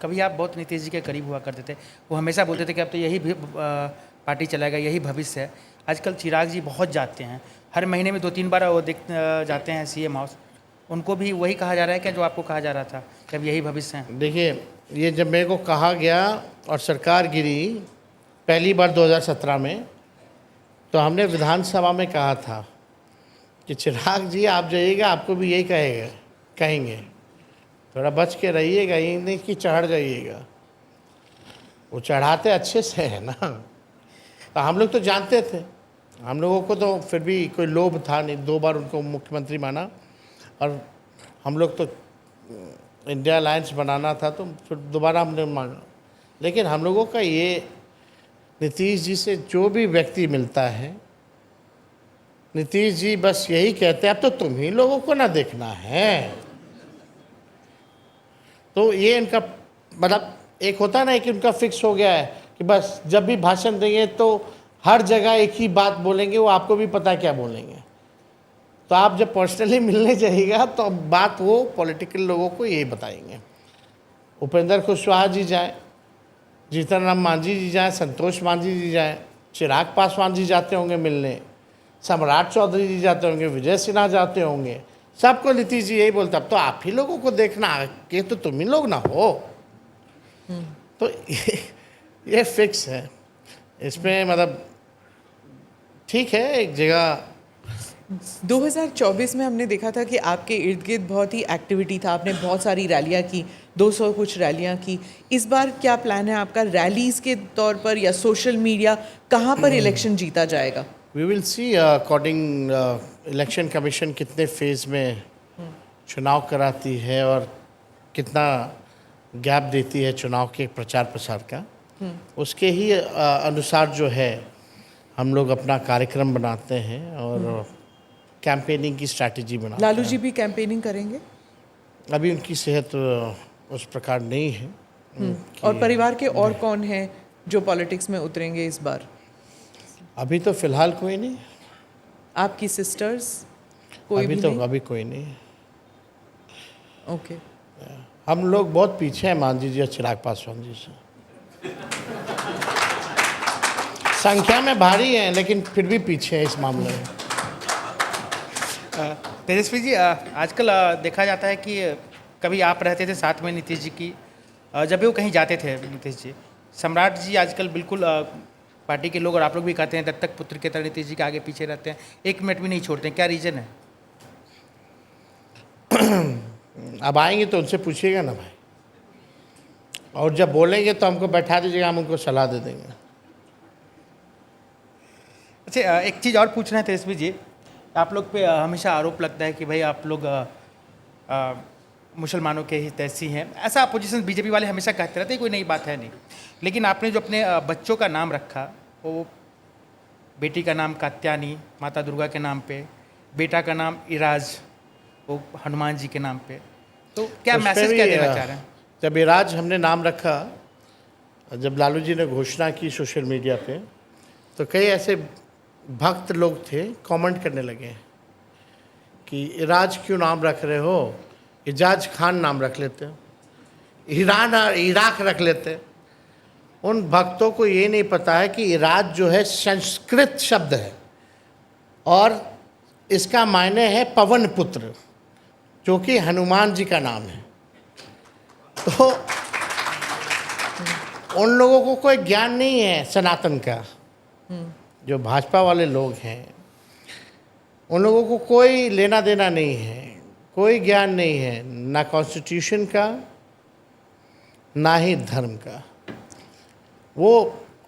कभी आप बहुत नीतीश जी के करीब हुआ करते थे। वो हमेशा बोलते थे कि अब तो यही पार्टी चलाएगा, यही भविष्य है। आजकल चिराग जी बहुत जाते हैं, हर महीने में 2-3 बार वो जाते हैं सीएम हाउस। उनको भी वही कहा जा रहा है क्या जो आपको कहा जा रहा था कि अब यही भविष्य है? देखिए, ये जब मेरे को कहा गया और सरकार गिरी पहली बार 2017 में, तो हमने विधानसभा में कहा था कि चिराग जी आप जाइएगा, आपको भी यही कहेंगे, थोड़ा बच के रहिएगा, ये नहीं कि चढ़ जाइएगा। वो चढ़ाते अच्छे से है ना, तो हम लोग तो जानते थे। हम लोगों को तो फिर भी कोई लोभ था नहीं, 2 बार उनको मुख्यमंत्री माना, और हम लोग तो इंडिया अलायंस बनाना था तो फिर दोबारा हमने मांगा। लेकिन हम लोगों का ये, नीतीश जी से जो भी व्यक्ति मिलता है, नीतीश जी बस यही कहते हैं अब तो तुम ही लोगों को ना देखना है। तो ये इनका मतलब एक होता ना कि उनका फिक्स हो गया है कि बस जब भी भाषण देंगे तो हर जगह एक ही बात बोलेंगे, वो आपको भी पता है क्या बोलेंगे। तो आप जब पर्सनली मिलने जाइएगा तो बात वो पॉलिटिकल लोगों को यही बताएंगे। उपेंद्र कुशवाहा जी जाए, जीतन राम मांझी जी जाए, संतोष मांझी जी जाए, चिराग पासवान जी जाते होंगे मिलने, सम्राट चौधरी जी जाते होंगे, विजय सिन्हा जाते होंगे, सबको नीतीश जी यही बोलते, अब तो आप ही लोगों को देखना आगे तो तुम ही लोग ना हो। तो ये फिक्स है इसमें, मतलब ठीक है। एक जगह 2024 में हमने देखा था कि आपके इर्द गिर्द बहुत ही एक्टिविटी था, आपने बहुत सारी रैलियां की, 200 कुछ रैलियां की। इस बार क्या प्लान है आपका, रैलीज के तौर पर या सोशल मीडिया, कहाँ पर इलेक्शन जीता जाएगा? We will see according election commission कितने फेज़ में चुनाव कराती है और कितना गैप देती है चुनाव के प्रचार प्रसार का, उसके ही अनुसार जो है हम लोग अपना कार्यक्रम बनाते हैं और कैंपेनिंग की स्ट्रैटेजी बनाते हैं। लालू जी भी कैंपेनिंग करेंगे? अभी उनकी सेहत उस प्रकार नहीं है। और परिवार के और कौन हैं जो पॉलिटिक्स में उतरेंगे इस बार? अभी तो फिलहाल कोई नहीं। आपकी सिस्टर्स कोई अभी भी तो नहीं? अभी कोई नहीं। ओके। हम लोग बहुत पीछे हैं मांझी जी और चिराग पासवान जी से। संख्या में भारी हैं लेकिन फिर भी पीछे हैं इस मामले में। तेजस्वी जी, आजकल देखा जाता है कि कभी आप रहते थे साथ में नीतीश जी की, जब भी वो कहीं जाते थे नीतीश जी, सम्राट जी आजकल बिल्कुल पार्टी के लोग और आप लोग भी कहते हैं दत्तक पुत्र की तरह नीतीश जी के आगे पीछे रहते हैं, एक मिनट भी नहीं छोड़ते हैं, क्या रीज़न है? अब आएंगे तो उनसे पूछिएगा ना भाई, और जब बोलेंगे तो हमको बैठा दीजिएगा, हम उनको सलाह दे देंगे। अच्छा, एक चीज़ और पूछना है तेजस्वी जी, आप लोग पे हमेशा आरोप लगता है कि भाई आप लोग मुसलमानों के हितैषी हैं, ऐसा अपोजिशन बीजेपी वाले हमेशा कहते रहते हैं, कोई नई बात है नहीं। लेकिन आपने जो अपने बच्चों का नाम रखा, वो बेटी का नाम कात्यानी माता दुर्गा के नाम पे, बेटा का नाम इराज वो हनुमान जी के नाम पे, तो क्या उस पे मैसेज भी, क्या देना चाह रहे हैं? जब इराज हमने नाम रखा, जब लालू जी ने घोषणा की सोशल मीडिया पे, तो कई ऐसे भक्त लोग थे कमेंट करने लगे कि इराज क्यों नाम रख रहे हो, इजाज खान नाम रख लेते, ईरान और इराक रख लेते। उन भक्तों को ये नहीं पता है कि इराज जो है संस्कृत शब्द है और इसका मायने है पवन पुत्र, जो कि हनुमान जी का नाम है। तो उन लोगों को कोई ज्ञान नहीं है सनातन का। जो भाजपा वाले लोग हैं उन लोगों को कोई लेना देना नहीं है, कोई ज्ञान नहीं है, ना कॉन्स्टिट्यूशन का ना ही धर्म का। वो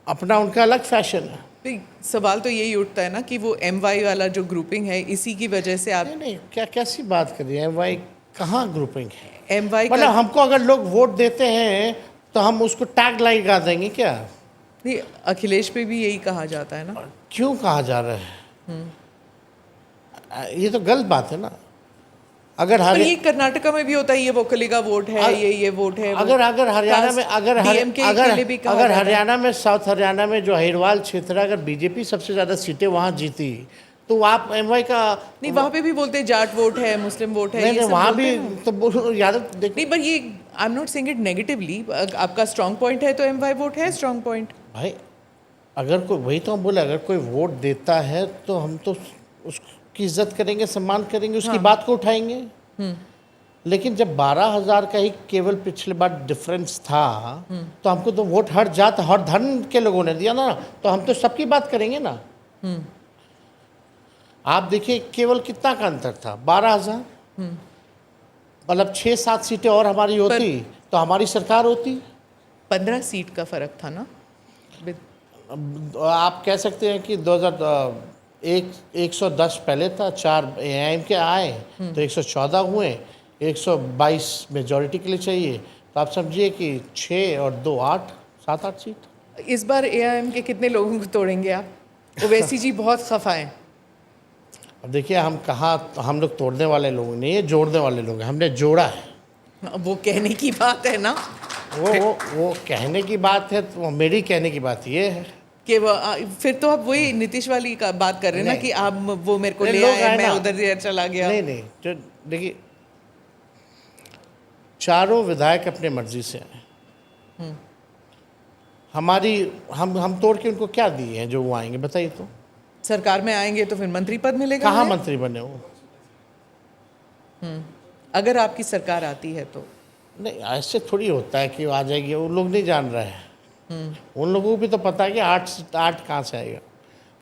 अपना उनका अलग फैशन है। तो सवाल तो यही उठता है ना कि वो MY वाला जो ग्रुपिंग है, इसी की वजह से आप नहीं, क्या कैसी बात कर रही है? MY कहाँ ग्रुपिंग है? MY मतलब हमको अगर लोग वोट देते हैं तो हम उसको टैग लगा देंगे क्या? नहीं, अखिलेश पे भी यही कहा जाता है ना। क्यों कहा जा रहा है? ये तो गलत बात है ना। अगर पर ये कर्नाटका में भी होता है, ये वोकली का वोट है, ये वोट है। अगर हरियाणा में अगर हरियाणा में साउथ हरियाणा में जो अहिरवाल क्षेत्र है, अगर बीजेपी सबसे ज़्यादा सीटें वहाँ जीती तो आप MY का नहीं, वहाँ पे भी बोलते हैं जाट वोट है, मुस्लिम वोट है, नहीं, ये सब वहाँ बोलते भी हैं। तो यादव देख नहीं, पर ये I am not saying it negatively, आपका स्ट्रांग पॉइंट है तो MY वोट है स्ट्रांग पॉइंट। भाई, अगर कोई, वही तो हम बोले, अगर कोई वोट देता है तो हम तो उसकी इज्जत करेंगे, सम्मान करेंगे, उसकी बात को उठाएंगे। लेकिन जब 12,000 का ही केवल पिछले बार डिफरेंस था तो हमको तो वोट हर जात हर धर्म के लोगों ने दिया ना, तो हम तो सबकी बात करेंगे ना। आप देखिए केवल कितना का अंतर था, 12,000। मतलब 6-7 सीटें और हमारी होती तो हमारी सरकार होती। 15 सीट का फर्क था ना। आप कह सकते हैं कि 110 पहले था, 4 AIM के आए तो 114 हुए, 122 मेजॉरिटी के लिए चाहिए, तो आप समझिए कि 6 और 2 8, 7-8 सीट। इस बार AIM के कितने लोगों को तोड़ेंगे आप? ओवैसी जी बहुत खफा हैं। अब देखिए, हम हम लोग तोड़ने वाले लोग नहीं है, जोड़ने वाले लोग हैं, हमने जोड़ा है। वो कहने की बात है ना। वो कहने की बात है, तो मेरी कहने की बात ये है कि वो फिर तो आप वही नीतीश वाली का बात कर रहे हैं ना नहीं। कि आप वो मेरे को नहीं, ले लोग आए, आए मैं ना। उधर चला गया। नहीं तो देखिए, चारों विधायक अपने मर्जी से आए। हमारी हम तोड़ के उनको क्या दिए हैं जो वो आएंगे, बताइए तो। सरकार में आएंगे तो फिर मंत्री पद मिलेगा कहाँ उन्हें? मंत्री बने वो? अगर आपकी सरकार आती है तो नहीं, ऐसे थोड़ी होता है कि वो आ जाएगी, वो लोग नहीं जान रहे हैं। उन लोगों को भी तो पता है कि आठ कहाँ से आएगा।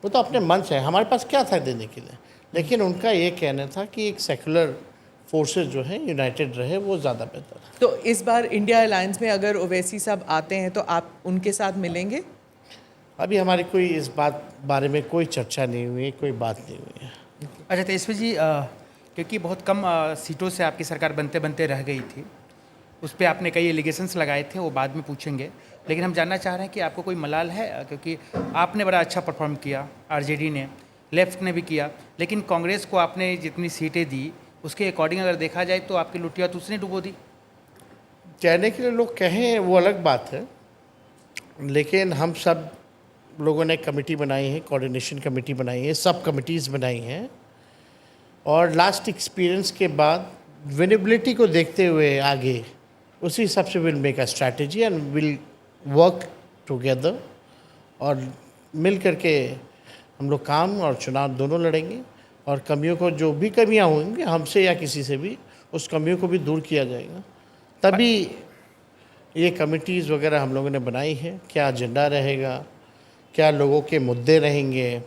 वो तो अपने मन से है, हमारे पास क्या था देने के लिए। लेकिन उनका ये कहना था कि एक सेकुलर फोर्सेस जो है यूनाइटेड रहे, वो ज़्यादा बेहतर है। तो इस बार इंडिया अलायंस में अगर ओवैसी साहब आते हैं तो आप उनके साथ मिलेंगे? अभी हमारी कोई इस बारे में कोई चर्चा नहीं हुई है, कोई बात नहीं हुई है। अच्छा तेजस्वी जी, क्योंकि बहुत कम सीटों से आपकी सरकार बनते बनते रह गई थी, उस पर आपने कई एलिगेशंस लगाए थे, वो बाद में पूछेंगे। लेकिन हम जानना चाह रहे हैं कि आपको कोई मलाल है, क्योंकि आपने बड़ा अच्छा परफॉर्म किया, आरजेडी ने, लेफ्ट ने भी किया, लेकिन कांग्रेस को आपने जितनी सीटें दी उसके अकॉर्डिंग अगर देखा जाए तो आपकी लुटिया तो उसने डुबो दी। कहने के लिए लोग कहें वो अलग बात है, लेकिन हम सब लोगों ने कमेटी बनाई है, कोऑर्डिनेशन कमेटी बनाई है, सब कमिटीज़ बनाई हैं, और लास्ट एक्सपीरियंस के बाद विनेबिलिटी को देखते हुए आगे उसी हिसाब से will make a strategy and will work together, और मिल करके हम लोग काम और चुनाव दोनों लड़ेंगे, और कमियों को, जो भी कमियां होंगी हमसे या किसी से भी, उस कमियों को भी दूर किया जाएगा। तभी ये कमिटीज़ वगैरह हम लोगों ने बनाई है, क्या एजेंडा रहेगा, क्या लोगों के मुद्दे रहेंगे,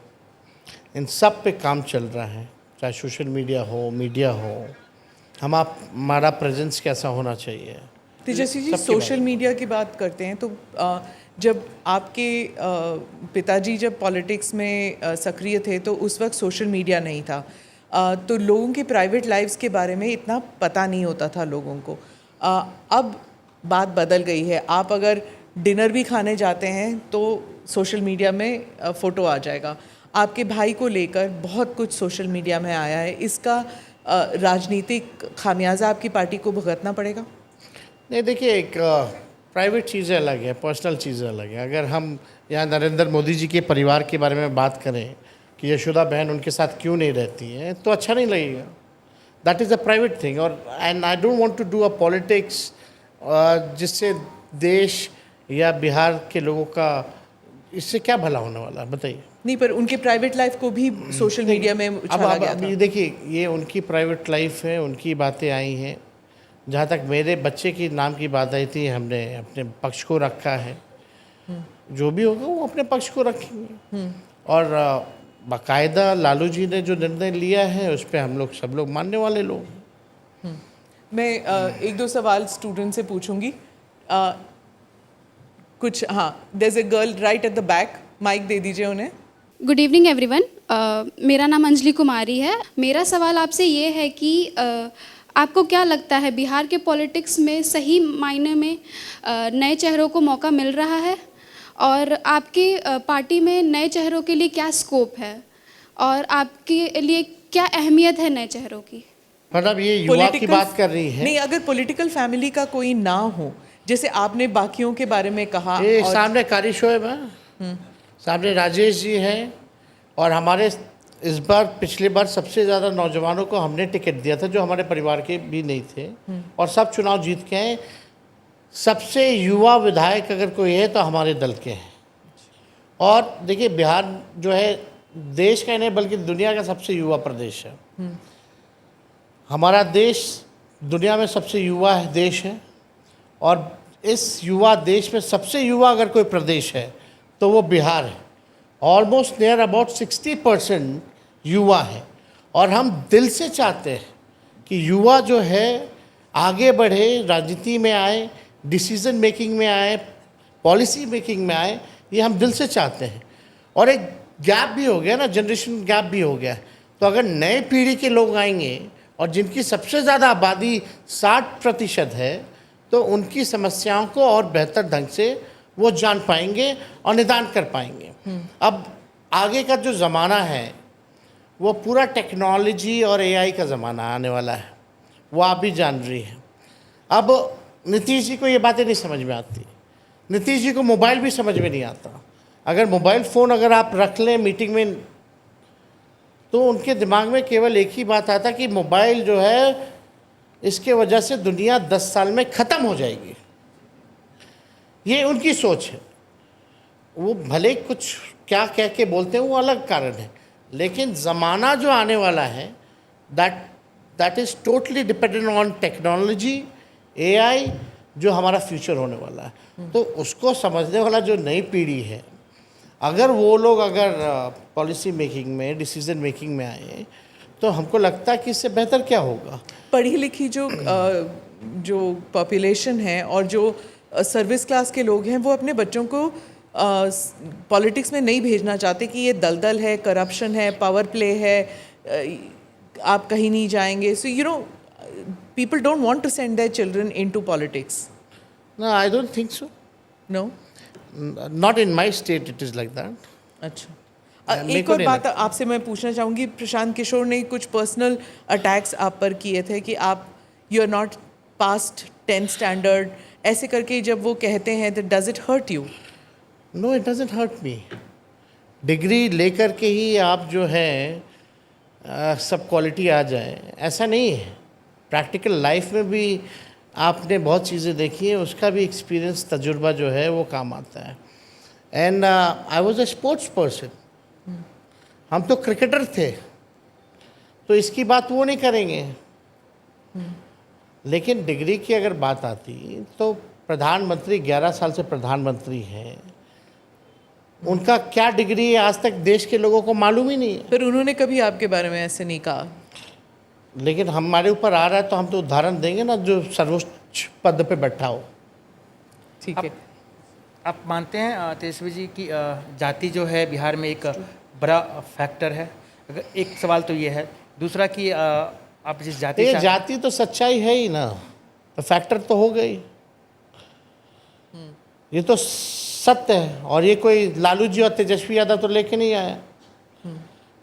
इन सब पे काम चल रहा है। चाहे सोशल मीडिया हो, मीडिया हो, हमारा प्रेजेंस कैसा होना चाहिए। तेजस्वी जी, सबके सोशल बारे में। मीडिया की बात करते हैं तो जब आपके पिताजी जब पॉलिटिक्स में सक्रिय थे तो उस वक्त सोशल मीडिया नहीं था, तो लोगों के प्राइवेट लाइफ्स के बारे में इतना पता नहीं होता था लोगों को। अब बात बदल गई है, आप अगर डिनर भी खाने जाते हैं तो सोशल मीडिया में फ़ोटो आ जाएगा। आपके भाई को लेकर बहुत कुछ सोशल मीडिया में आया है, इसका राजनीतिक खामियाजा आपकी पार्टी को भुगतना पड़ेगा? नहीं, देखिए, एक प्राइवेट चीज़ें अलग है, पर्सनल चीज़ें अलग है। अगर हम यहाँ नरेंद्र मोदी जी के परिवार के बारे में बात करें कि यशोदा बहन उनके साथ क्यों नहीं रहती हैं, तो अच्छा नहीं लगेगा। That is a private thing, और and I don't want to do a politics जिससे देश या बिहार के लोगों का, इससे क्या भला होने वाला है, बताइए। नहीं, पर उनके प्राइवेट लाइफ को भी सोशल मीडिया में उछाला गया अब था। ये देखिए, ये उनकी प्राइवेट लाइफ है, उनकी बातें आई हैं। जहाँ तक मेरे बच्चे की नाम की बात आई थी, हमने अपने पक्ष को रखा है। जो भी होगा वो अपने पक्ष को रखेंगे, और बाकायदा लालू जी ने जो निर्णय लिया है उस पर हम लोग सब लोग मानने वाले लोग हैं। मैं एक दो सवाल स्टूडेंट से पूछूंगी। कुछ, हाँ, there is a girl right at the back, mic दे दीजिए उन्हें। Good evening everyone. मेरा नाम अंजलि कुमारी है। मेरा सवाल आपसे ये है कि आपको क्या लगता है बिहार के पॉलिटिक्स में सही मायने में नए चेहरों को मौका मिल रहा है, और आपकी पार्टी में नए चेहरों के लिए क्या स्कोप है, और आपके लिए क्या अहमियत है नए चेहरों की? मतलब ये युवा की बात कर रही है। नहीं, अगर पॉलिटिकल फैमिली का कोई ना हो, जैसे आपने बाकियों के बारे में कहा, ये और सामने कारी शोएब है, सामने राजेश जी हैं, और हमारे इस बार, पिछली बार सबसे ज़्यादा नौजवानों को हमने टिकट दिया था जो हमारे परिवार के भी नहीं थे, और सब चुनाव जीत के हैं। सबसे युवा विधायक अगर कोई है तो हमारे दल के हैं। और देखिए, बिहार जो है देश का नहीं बल्कि दुनिया का सबसे युवा प्रदेश है। हमारा देश दुनिया में सबसे युवा देश है, और इस युवा देश में सबसे युवा अगर कोई प्रदेश है तो वो बिहार है। ऑलमोस्ट नियर अबाउट 60% युवा है, और हम दिल से चाहते हैं कि युवा जो है आगे बढ़े, राजनीति में आए, डिसीजन मेकिंग में आए, पॉलिसी मेकिंग में आए, ये हम दिल से चाहते हैं। और एक गैप भी हो गया ना, जनरेशन गैप भी हो गया। तो अगर नए पीढ़ी के लोग आएंगे और जिनकी सबसे ज़्यादा आबादी 60% है, तो उनकी समस्याओं को और बेहतर ढंग से वो जान पाएंगे और निदान कर पाएंगे। अब आगे का जो ज़माना है वो पूरा टेक्नोलॉजी और एआई का ज़माना आने वाला है, वो आप भी जान रही हैं। अब नीतीश जी को ये बातें नहीं समझ में आती। नीतीश जी को मोबाइल भी समझ में नहीं आता। अगर मोबाइल फ़ोन अगर आप रख लें मीटिंग में, तो उनके दिमाग में केवल एक ही बात आता कि मोबाइल जो है, इसके वजह से दुनिया 10 साल में ख़त्म हो जाएगी। ये उनकी सोच है। वो भले कुछ क्या कह के बोलते हैं, वो अलग कारण है, लेकिन ज़माना जो आने वाला है, that is totally dependent on technology, AI, जो हमारा फ्यूचर होने वाला है। तो उसको समझने वाला जो नई पीढ़ी है, अगर वो लोग अगर पॉलिसी मेकिंग में, डिसीजन मेकिंग में आए, तो हमको लगता है कि इससे बेहतर क्या होगा। पढ़ी लिखी जो पॉपुलेशन है और जो सर्विस क्लास के लोग हैं, वो अपने बच्चों को पॉलिटिक्स में नहीं भेजना चाहते कि ये दलदल है, करप्शन है, पावर प्ले है, आप कहीं नहीं जाएंगे। So you know, people don't want to send their children into politics. No, I don't think so. No? Not in my state it is like that. अच्छा। मेरे एक को और नहीं बात आपसे मैं पूछना चाहूँगी, प्रशांत किशोर ने कुछ पर्सनल अटैक्स आप पर किए थे कि आप you are not passed 10th standard, ऐसे करके जब वो कहते हैं तो does it hurt you? No, it doesn't hurt me. डिग्री लेकर के ही आप जो है सब क्वालिटी आ जाए, ऐसा नहीं है। प्रैक्टिकल लाइफ में भी आपने बहुत चीज़ें देखी हैं, उसका भी एक्सपीरियंस, तजुर्बा जो है वो काम आता है। And I was a sports person. हम तो क्रिकेटर थे, तो इसकी बात वो नहीं करेंगे। लेकिन डिग्री की अगर बात आती, तो प्रधानमंत्री 11 साल से प्रधानमंत्री हैं, उनका क्या डिग्री है आज तक देश के लोगों को मालूम ही नहीं है। पर उन्होंने कभी आपके बारे में ऐसे नहीं कहा। लेकिन हमारे ऊपर आ रहा है तो हम तो उदाहरण देंगे ना, जो सर्वोच्च पद पे बैठा हो। ठीक है। आप मानते हैं तेजस्वी जी कि जाति जो है बिहार में एक बड़ा फैक्टर है? अगर एक सवाल तो ये है, दूसरा कि आप जिस जाति ये से जाति तो सच्चाई है ही ना, तो फैक्टर तो हो गई। ये तो सत्य है, और ये कोई लालू जी और तेजस्वी यादव तो लेके नहीं आया,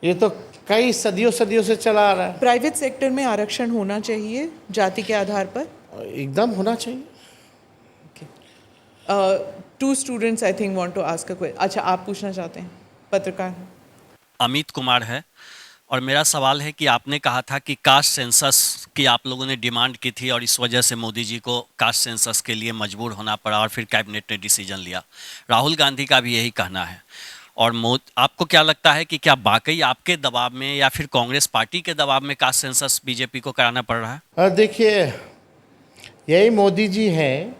ये तो कई सदियों से चला आ रहा है। प्राइवेट सेक्टर में आरक्षण होना चाहिए जाति के आधार पर? एकदम होना चाहिए। Two students I think want to ask a question. अच्छा, आप पूछना चाहते हैं? पत्रकार अमित कुमार है, और मेरा सवाल है कि आपने कहा था कि कास्ट सेंसस की आप लोगों ने डिमांड की थी और इस वजह से मोदी जी को कास्ट सेंसस के लिए मजबूर होना पड़ा और फिर कैबिनेट ने डिसीजन लिया। राहुल गांधी का भी यही कहना है। और आपको क्या लगता है कि क्या वाकई आपके दबाव में या फिर कांग्रेस पार्टी के दबाव में कास्ट सेंसस बीजेपी को कराना पड़ रहा है? देखिए, यही मोदी जी हैं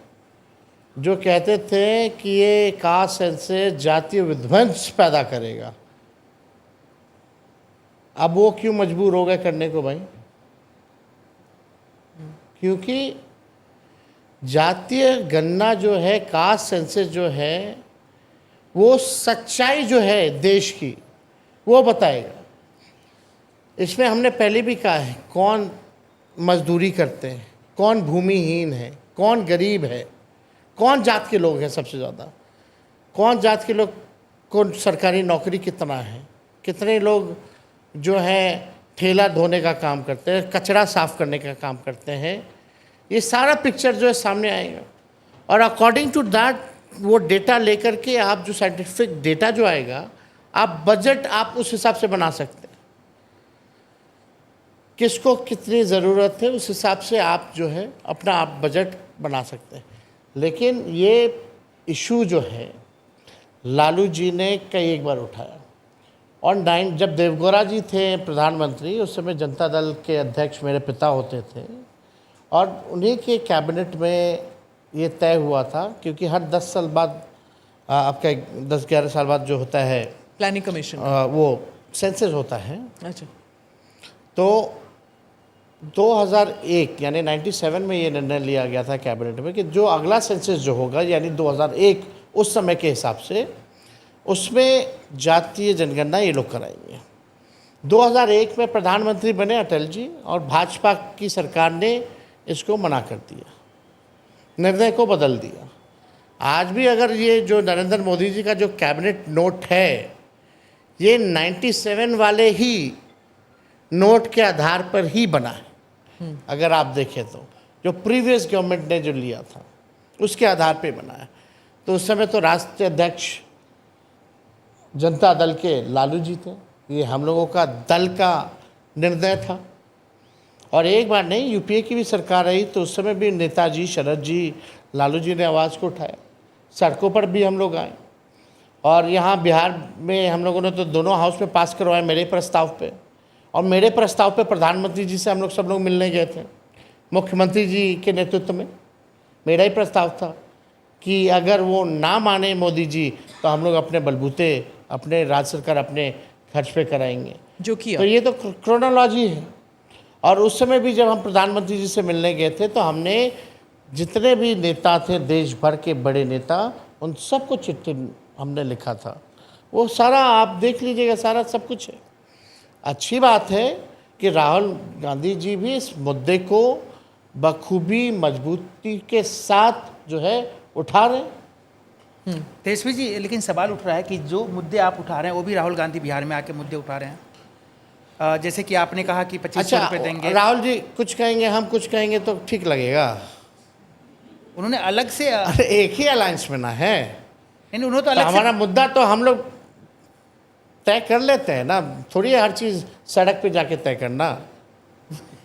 जो कहते थे कि ये कास्ट सेंसस जातीय विध्वंस पैदा करेगा। अब वो क्यों मजबूर हो गए करने को भाई? क्योंकि जातीय गणना जो है, कास्ट सेंसस जो है, वो सच्चाई जो है देश की वो बताएगा। इसमें हमने पहले भी कहा है, कौन मजदूरी करते हैं, कौन भूमिहीन है, कौन गरीब है, कौन जात के लोग हैं सबसे ज़्यादा, कौन जात के लोग को सरकारी नौकरी कितना है, कितने लोग जो हैं ठेला धोने का काम करते हैं, कचरा साफ करने का काम करते हैं। ये सारा पिक्चर जो है सामने आएगा, और अकॉर्डिंग टू दैट वो डेटा लेकर के आप जो साइंटिफिक डेटा जो आएगा, आप बजट आप उस हिसाब से बना सकते हैं। किसको कितनी ज़रूरत है उस हिसाब से आप जो है अपना आप बजट बना सकते हैं। लेकिन ये इशू जो है लालू जी ने कई एक बार उठाया, और जब देवगौड़ा जी थे प्रधानमंत्री, उस समय जनता दल के अध्यक्ष मेरे पिता होते थे, और उन्हीं के कैबिनेट में ये तय हुआ था, क्योंकि हर 10 साल बाद आपका 10-11 साल बाद जो होता है प्लानिंग कमीशन, वो सेंसस होता है। अच्छा, तो 2001 यानी 97 में ये निर्णय लिया गया था कैबिनेट में कि जो अगला सेंसस जो होगा यानी 2001 उस समय के हिसाब से, उसमें जातीय जनगणना ये लोग कराएंगे। 2001 में प्रधानमंत्री बने अटल जी, और भाजपा की सरकार ने इसको मना कर दिया, निर्णय को बदल दिया। आज भी अगर ये जो नरेंद्र मोदी जी का जो कैबिनेट नोट है, ये 97 वाले ही नोट के आधार पर ही बना है। अगर आप देखें तो जो प्रीवियस गवर्नमेंट ने जो लिया था उसके आधार पे बना है। तो उस समय तो राष्ट्रीय अध्यक्ष जनता दल के लालू जी थे, ये हम लोगों का दल का निर्णय था। और एक बार नहीं, यूपीए की भी सरकार रही तो उस समय भी नेताजी, शरद जी, लालू जी ने आवाज़ को उठाया, सड़कों पर भी हम लोग आए। और यहाँ बिहार में हम लोगों ने तो दोनों हाउस में पास करवाए मेरे प्रस्ताव पे, और मेरे प्रस्ताव पे प्रधानमंत्री जी से हम लोग सब लोग मिलने गए थे। मुख्यमंत्री जी के नेतृत्व में मेरा ही प्रस्ताव था कि अगर वो ना माने मोदी जी तो हम लोग अपने बलबूते, अपने राज्य सरकार अपने खर्च पे कराएंगे, जो किया। तो ये तो क्रोनोलॉजी है। और उस समय भी जब हम प्रधानमंत्री जी से मिलने गए थे तो हमने जितने भी नेता थे, देश भर के बड़े नेता, उन सबको चिट्ठी हमने लिखा था। वो सारा आप देख लीजिएगा, सारा सब कुछ है। अच्छी बात है कि राहुल गांधी जी भी इस मुद्दे को बखूबी मजबूती के साथ जो है उठा रहे हैं। तेजस्वी जी, लेकिन सवाल उठ रहा है कि जो मुद्दे आप उठा रहे हैं वो भी राहुल गांधी बिहार में आके मुद्दे उठा रहे हैं। जैसे कि आपने कहा कि 2500 रुपये देंगे। राहुल जी कुछ कहेंगे, हम कुछ कहेंगे तो ठीक लगेगा। उन्होंने अलग से अरे एक ही अलायंस में ना है, उन्होंने तो तो अलग हमारा मुद्दा तो हम लोग तय कर लेते हैं ना, थोड़ी हर चीज़ सड़क पे जाके तय करना।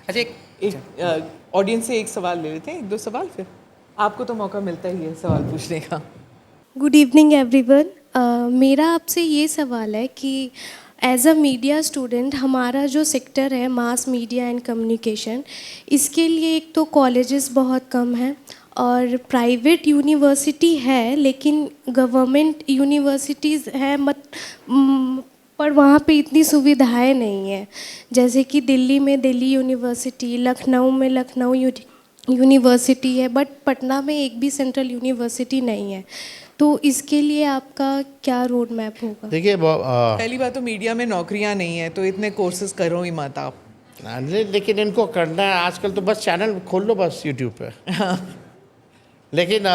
अच्छा, एक ऑडियंस से एक सवाल ले लेते हैं, एक दो सवाल, फिर आपको तो मौका मिलता ही है सवाल पूछने का। Good evening everyone. मेरा आपसे ये सवाल है कि एज अ मीडिया स्टूडेंट हमारा जो सेक्टर है मास मीडिया एंड कम्युनिकेशन, इसके लिए एक तो कॉलेजेस बहुत कम हैं और प्राइवेट यूनिवर्सिटी है लेकिन गवर्नमेंट यूनिवर्सिटीज़ है पर वहाँ पे इतनी सुविधाएं नहीं है। जैसे कि दिल्ली में दिल्ली यूनिवर्सिटी, लखनऊ में लखनऊ यूनिवर्सिटी है, बट पटना में एक भी सेंट्रल यूनिवर्सिटी नहीं है। तो इसके लिए आपका क्या रोड मैप होगा? देखिए पहली बात तो मीडिया में नौकरियां नहीं है, तो इतने कोर्सेज करो ही मत आप। लेकिन इनको करना है आजकल, तो बस चैनल खोल लो बस यूट्यूब पे। लेकिन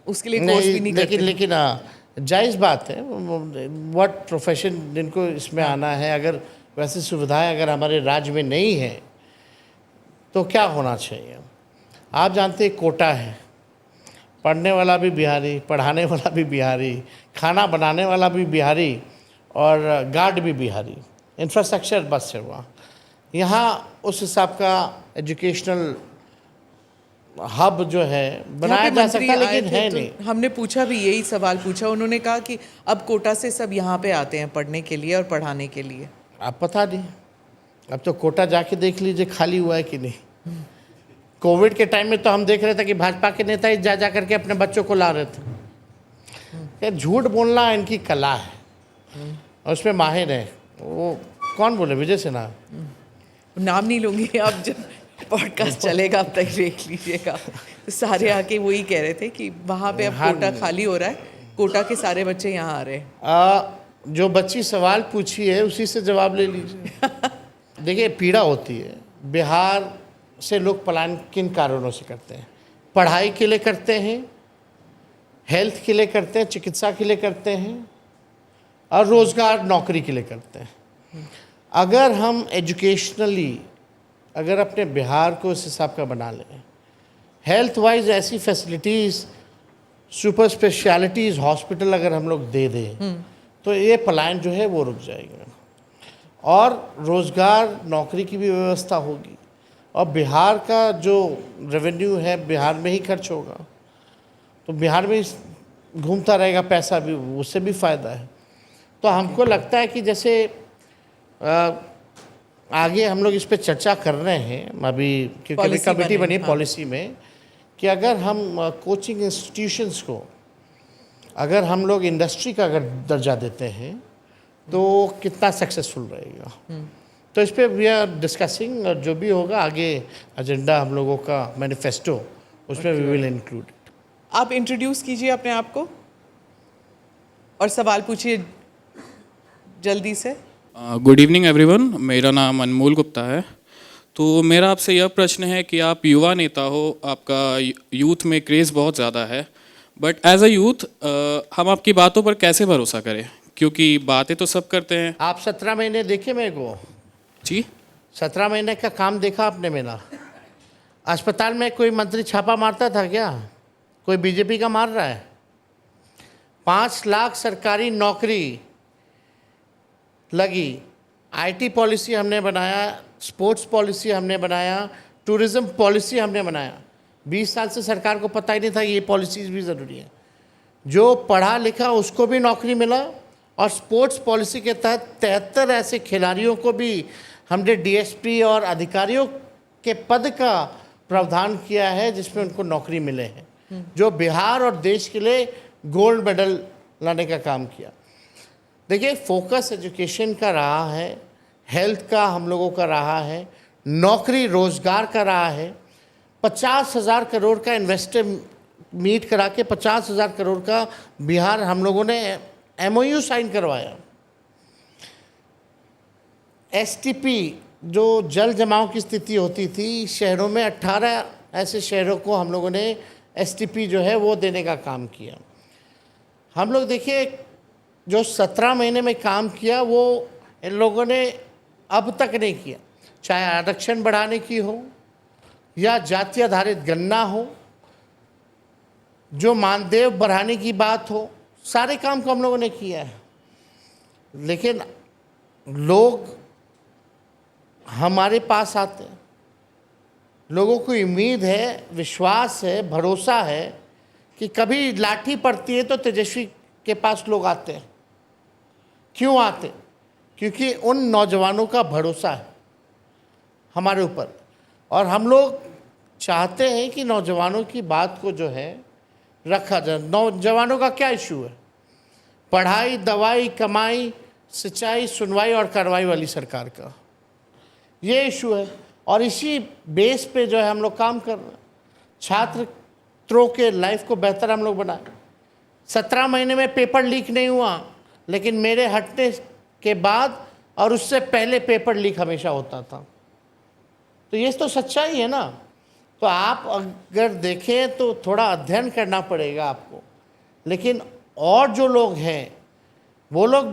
उसके लिए कोर्स भी नहीं करते। लेकिन जायज़ बात है, व्हाट प्रोफेशन जिनको इसमें आना है, अगर वैसी सुविधाएं अगर हमारे राज्य में नहीं है तो क्या होना चाहिए। आप जानते हैं कोटा है, पढ़ने वाला भी बिहारी, पढ़ाने वाला भी बिहारी, खाना बनाने वाला भी बिहारी और गार्ड भी बिहारी, इंफ्रास्ट्रक्चर बस है वहाँ। यहाँ उस हिसाब का एजुकेशनल हब जो है बनाया जा सकता, लेकिन है नहीं। हमने पूछा भी, यही सवाल पूछा, उन्होंने कहा कि अब कोटा से सब यहाँ पे आते हैं पढ़ने के लिए और पढ़ाने के लिए। आप पता नहीं, अब तो कोटा जाके देख लीजिए खाली हुआ है कि नहीं। कोविड के टाइम में तो हम देख रहे थे कि भाजपा के नेता ही जा करके अपने बच्चों को ला रहे थे। झूठ बोलना इनकी कला है और उसमें माहिर है। वो कौन बोले, विजय सिन्हा? नाम नहीं लूँगी, अब जब पॉडकास्ट चलेगा अब तक देख लीजिएगा। तो सारे आके वही कह रहे थे कि वहाँ पे अब कोटा खाली हो रहा है, कोटा के सारे बच्चे यहाँ आ रहे हैं। जो बच्ची सवाल पूछी है उसी से जवाब ले लीजिए। देखिए पीड़ा होती है। बिहार से लोग पलायन किन कारणों से करते हैं? पढ़ाई के लिए करते हैं, हेल्थ के लिए करते हैं, चिकित्सा के लिए करते हैं और रोज़गार नौकरी के लिए करते हैं। अगर हम एजुकेशनली अगर अपने बिहार को इस हिसाब का बना लें, हेल्थ वाइज ऐसी फैसिलिटीज़, सुपर स्पेशलिटीज़ हॉस्पिटल अगर हम लोग दे दें तो ये पलायन जो है वो रुक जाएगा और रोज़गार नौकरी की भी व्यवस्था होगी और बिहार का जो रेवेन्यू है बिहार में ही खर्च होगा, तो बिहार में घूमता रहेगा पैसा भी, उससे भी फ़ायदा है। तो हमको लगता है कि जैसे आगे हम लोग इस पे चर्चा कर रहे हैं अभी, क्योंकि अभी कमेटी बनी है पॉलिसी में, कि अगर हम कोचिंग इंस्टीट्यूशंस को अगर हम लोग इंडस्ट्री का अगर दर्जा देते हैं तो कितना सक्सेसफुल रहेगा। तो इस पर वी आर डिस्कसिंग, और जो भी होगा आगे एजेंडा हम लोगों का मैनिफेस्टो, उसमें वी विल इंक्लूड इट। आप इंट्रोड्यूस कीजिए अपने आप को और सवाल पूछिए जल्दी से। गुड इवनिंग एवरीवन, मेरा नाम अनमोल गुप्ता है। तो मेरा आपसे यह प्रश्न है कि आप युवा नेता हो, आपका यूथ में क्रेज़ बहुत ज़्यादा है, बट एज अ यूथ हम आपकी बातों पर कैसे भरोसा करें? क्योंकि बातें तो सब करते हैं। आप 17 महीने देखे मेरे को? जी 17 महीने का काम देखा आपने मेरा? अस्पताल में कोई मंत्री छापा मारता था क्या? कोई बीजेपी का मार रहा है? 5 लाख सरकारी नौकरी लगी। आईटी पॉलिसी हमने बनाया, स्पोर्ट्स पॉलिसी हमने बनाया, टूरिज़्म पॉलिसी हमने बनाया। 20 साल से सरकार को पता ही नहीं था कि ये पॉलिसीज़ भी ज़रूरी है। जो पढ़ा लिखा उसको भी नौकरी मिला, और स्पोर्ट्स पॉलिसी के तहत 73 ऐसे खिलाड़ियों को भी हमने डीएसपी और अधिकारियों के पद का प्रावधान किया है जिसमें उनको नौकरी मिले हैं, जो बिहार और देश के लिए गोल्ड मेडल लाने का काम किया। देखिए, फोकस एजुकेशन का रहा है, हेल्थ का हम लोगों का रहा है, नौकरी रोजगार का रहा है। 50,000 करोड़ का इन्वेस्टर मीट करा के 50,000 करोड़ का बिहार हम लोगों ने एमओयू साइन करवाया। एसटीपी जो जल जमाव की स्थिति होती थी शहरों में, 18 ऐसे शहरों को हम लोगों ने एसटीपी जो है वो देने का काम किया। हम लोग देखिए, जो 17 महीने में काम किया वो इन लोगों ने अब तक नहीं किया, चाहे आरक्षण बढ़ाने की हो या जाति आधारित गणना हो, जो मानदेय बढ़ाने की बात हो, सारे काम को हम लोगों ने किया है। लेकिन लोग हमारे पास आते हैं, लोगों को उम्मीद है, विश्वास है, भरोसा है कि कभी लाठी पड़ती है तो तेजस्वी के पास लोग आते हैं। क्यों आते? क्योंकि उन नौजवानों का भरोसा है हमारे ऊपर, और हम लोग चाहते हैं कि नौजवानों की बात को जो है रखा जाए। नौजवानों का क्या इशू है? पढ़ाई, दवाई, कमाई, सिंचाई, सुनवाई और कार्रवाई वाली सरकार का ये इशू है, और इसी बेस पे जो है हम लोग काम कर रहे हैं। छात्रों के लाइफ को बेहतर हम लोग बनाए। 17 महीने में पेपर लीक नहीं हुआ, लेकिन मेरे हटने के बाद और उससे पहले पेपर लीक हमेशा होता था। तो ये तो सच्चाई है ना। तो आप अगर देखें तो थोड़ा अध्ययन करना पड़ेगा आपको। लेकिन और जो लोग हैं वो लोग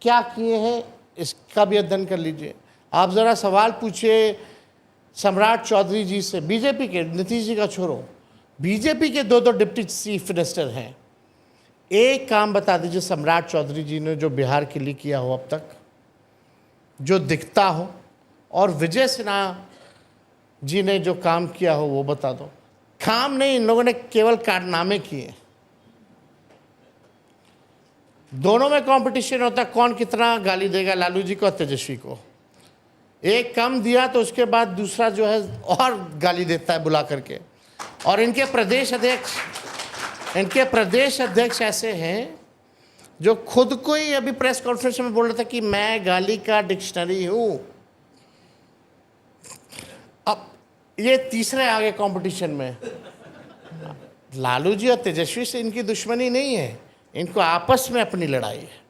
क्या किए हैं इसका भी अध्ययन कर लीजिए। आप ज़रा सवाल पूछिए सम्राट चौधरी जी से, बीजेपी के, नीतीश जी का छोड़ो, बीजेपी के 2 डिप्टी चीफ मिनिस्टर हैं। एक काम बता दीजिए सम्राट चौधरी जी ने जो बिहार के लिए किया हो अब तक, जो दिखता हो, और विजय सिन्हा जी ने जो काम किया हो वो बता दो। काम नहीं, इन लोगों ने केवल कारनामे किए। दोनों में कंपटीशन होता है, कौन कितना गाली देगा लालू जी को और तेजस्वी को। एक कम दिया तो उसके बाद दूसरा जो है और गाली देता है बुला करके। और इनके प्रदेश अध्यक्ष ऐसे हैं जो खुद को ही अभी प्रेस कॉन्फ्रेंस में बोल रहा था कि मैं गाली का डिक्शनरी हूं। अब ये तीसरे आगे कंपटीशन में। लालू जी और तेजस्वी से इनकी दुश्मनी नहीं है, इनको आपस में अपनी लड़ाई है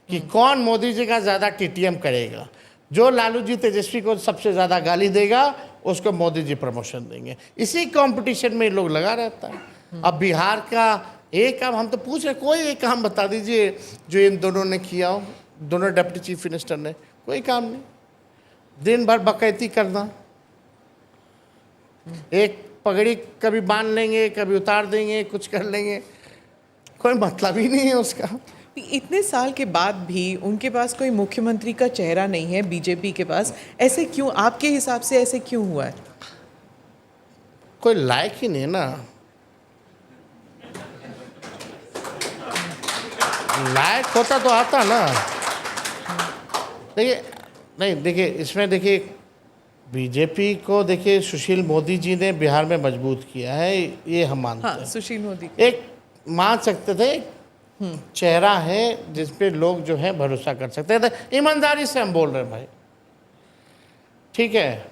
कि कौन मोदी जी का ज़्यादा टीटीएम करेगा। जो लालू जी तेजस्वी को सबसे ज़्यादा गाली देगा उसको मोदी जी प्रमोशन देंगे। इसी कंपटीशन में लोग लगा रहता है। अब बिहार का एक काम हम तो पूछ रहे, कोई एक काम बता दीजिए जो इन दोनों ने किया हो, दोनों डिप्टी चीफ मिनिस्टर ने। कोई काम नहीं, दिन भर बकैती करना, एक पगड़ी कभी बांध लेंगे, कभी उतार देंगे, कुछ कर लेंगे, कोई मतलब ही नहीं है उसका। इतने साल के बाद भी उनके पास कोई मुख्यमंत्री का चेहरा नहीं है बीजेपी के पास, ऐसे क्यों? आपके हिसाब से ऐसे क्यों हुआ है? कोई लायक ही नहीं ना। लायक होता तो आता ना। देखिए, नहीं देखिए, इसमें देखिए बीजेपी को देखिए सुशील मोदी जी ने बिहार में मजबूत किया है, ये हम मानते हैं। सुशील मोदी एक मान सकते थे, चेहरा है जिस पे लोग जो है भरोसा कर सकते थे। ईमानदारी से हम बोल रहे हैं भाई, ठीक है।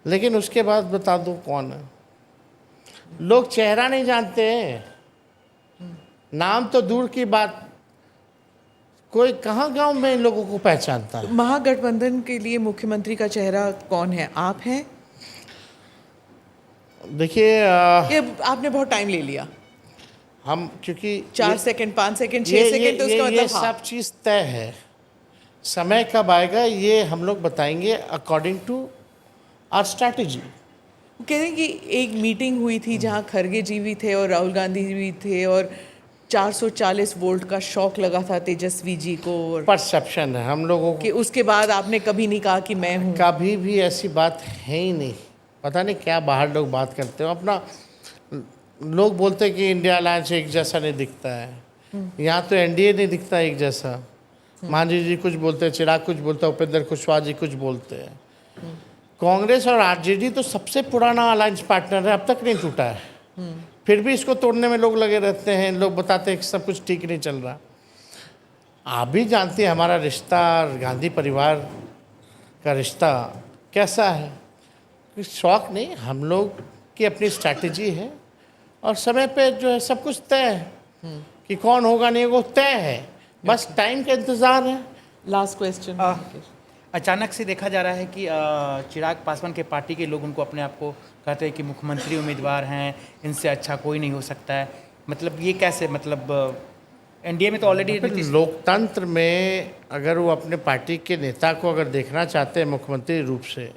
लेकिन उसके बाद बता दो कौन है। लोग चेहरा नहीं जानते हैं, नाम तो दूर की बात, कोई कहाँ गांव में इन लोगों को पहचानता है। महागठबंधन के लिए मुख्यमंत्री का चेहरा कौन है? आप हैं? देखिए ये आपने बहुत टाइम ले लिया, हम क्योंकि 4 सेकंड, 5 सेकंड, 6 सेकंड, तो उसका ये मतलब हाँ। सब चीज़ तय है। समय कब आएगा ये हम लोग बताएंगे अकॉर्डिंग टू आवर स्ट्रैटेजी। वो कहते हैं कि एक मीटिंग हुई थी जहाँ खरगे जी भी थे और राहुल गांधी जी भी थे और 440 वोल्ट का शॉक लगा था तेजस्वी जी को, और परसेप्शन है हम लोगों कि को, उसके बाद आपने कभी नहीं कहा कि मैं हूँ। कभी भी ऐसी बात है ही नहीं। पता नहीं क्या बाहर लोग बात करते हो अपना। लोग बोलते हैं कि इंडिया अलायंस एक जैसा नहीं दिखता है, यहाँ तो एनडीए नहीं दिखता एक जैसा। मांझी जी कुछ बोलते हैं, चिराग कुछ बोलता है, उपेंद्र कुशवाहा जी कुछ बोलते हैं। कांग्रेस और आरजेडी तो सबसे पुराना अलायंस पार्टनर है, अब तक नहीं टूटा है। फिर भी इसको तोड़ने में लोग लगे रहते हैं। लोग बताते हैं कि सब कुछ ठीक नहीं चल रहा। आप भी जानते हैं हमारा रिश्ता और गांधी परिवार का रिश्ता कैसा है। शौक नहीं, हम लोग की अपनी स्ट्रैटेजी है और समय पे जो है सब कुछ तय है कि कौन होगा नहीं वो तय है, बस टाइम का इंतज़ार है। Last question. अचानक से देखा जा रहा है कि चिराग पासवान के पार्टी के लोग उनको अपने आप को कहते हैं कि मुख्यमंत्री उम्मीदवार हैं, इनसे अच्छा कोई नहीं हो सकता है। मतलब ये कैसे, मतलब एनडीए में तो ऑलरेडी लोकतंत्र में अगर वो अपने पार्टी के नेता को अगर देखना चाहते हैं मुख्यमंत्री रूप से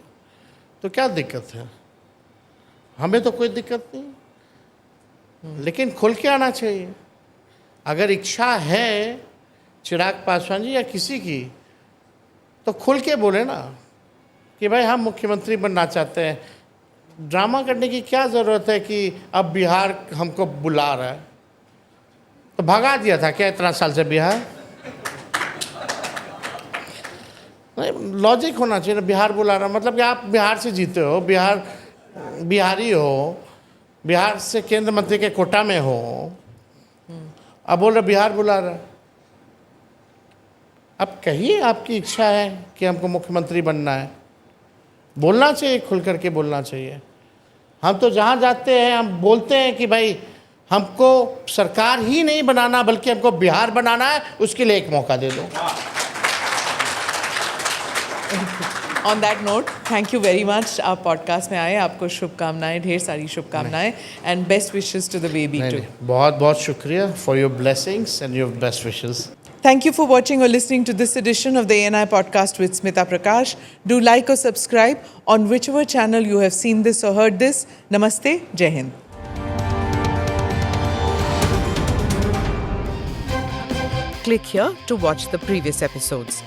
तो क्या दिक्कत है? हमें तो कोई दिक्कत नहीं, लेकिन खुल के आना चाहिए। अगर इच्छा है चिराग पासवान जी या किसी की तो खुल के बोले ना कि भाई हम मुख्यमंत्री बनना चाहते हैं। ड्रामा करने की क्या ज़रूरत है कि अब बिहार हमको बुला रहा है? तो भगा दिया था क्या इतना साल से बिहार? नहीं, लॉजिक होना चाहिए ना। बिहार बुला रहा मतलब कि आप बिहार से जीते हो, बिहारी हो, बिहार से केंद्र मंत्री के कोटा में हो, अब बोल रहे बिहार बुला रहा। अब कहिए आपकी इच्छा है कि हमको मुख्यमंत्री बनना है, बोलना चाहिए, खुल करके बोलना चाहिए। हम तो जहाँ जाते हैं हम बोलते हैं कि भाई हमको सरकार ही नहीं बनाना बल्कि हमको बिहार बनाना है, उसके लिए एक मौका दे दो। On that note, thank you very much. आप पॉडकास्ट में आए, आपको शुभकामनाएं, ढेर सारी शुभकामनाएं and best wishes to the baby too. बहुत बहुत शुक्रिया for your blessings and your best wishes. Thank you for watching or listening to this edition of the ANI podcast with Smita Prakash. Do like or subscribe on whichever channel you have seen this or heard this. Namaste, Jai Hind. Click here to watch the previous episodes.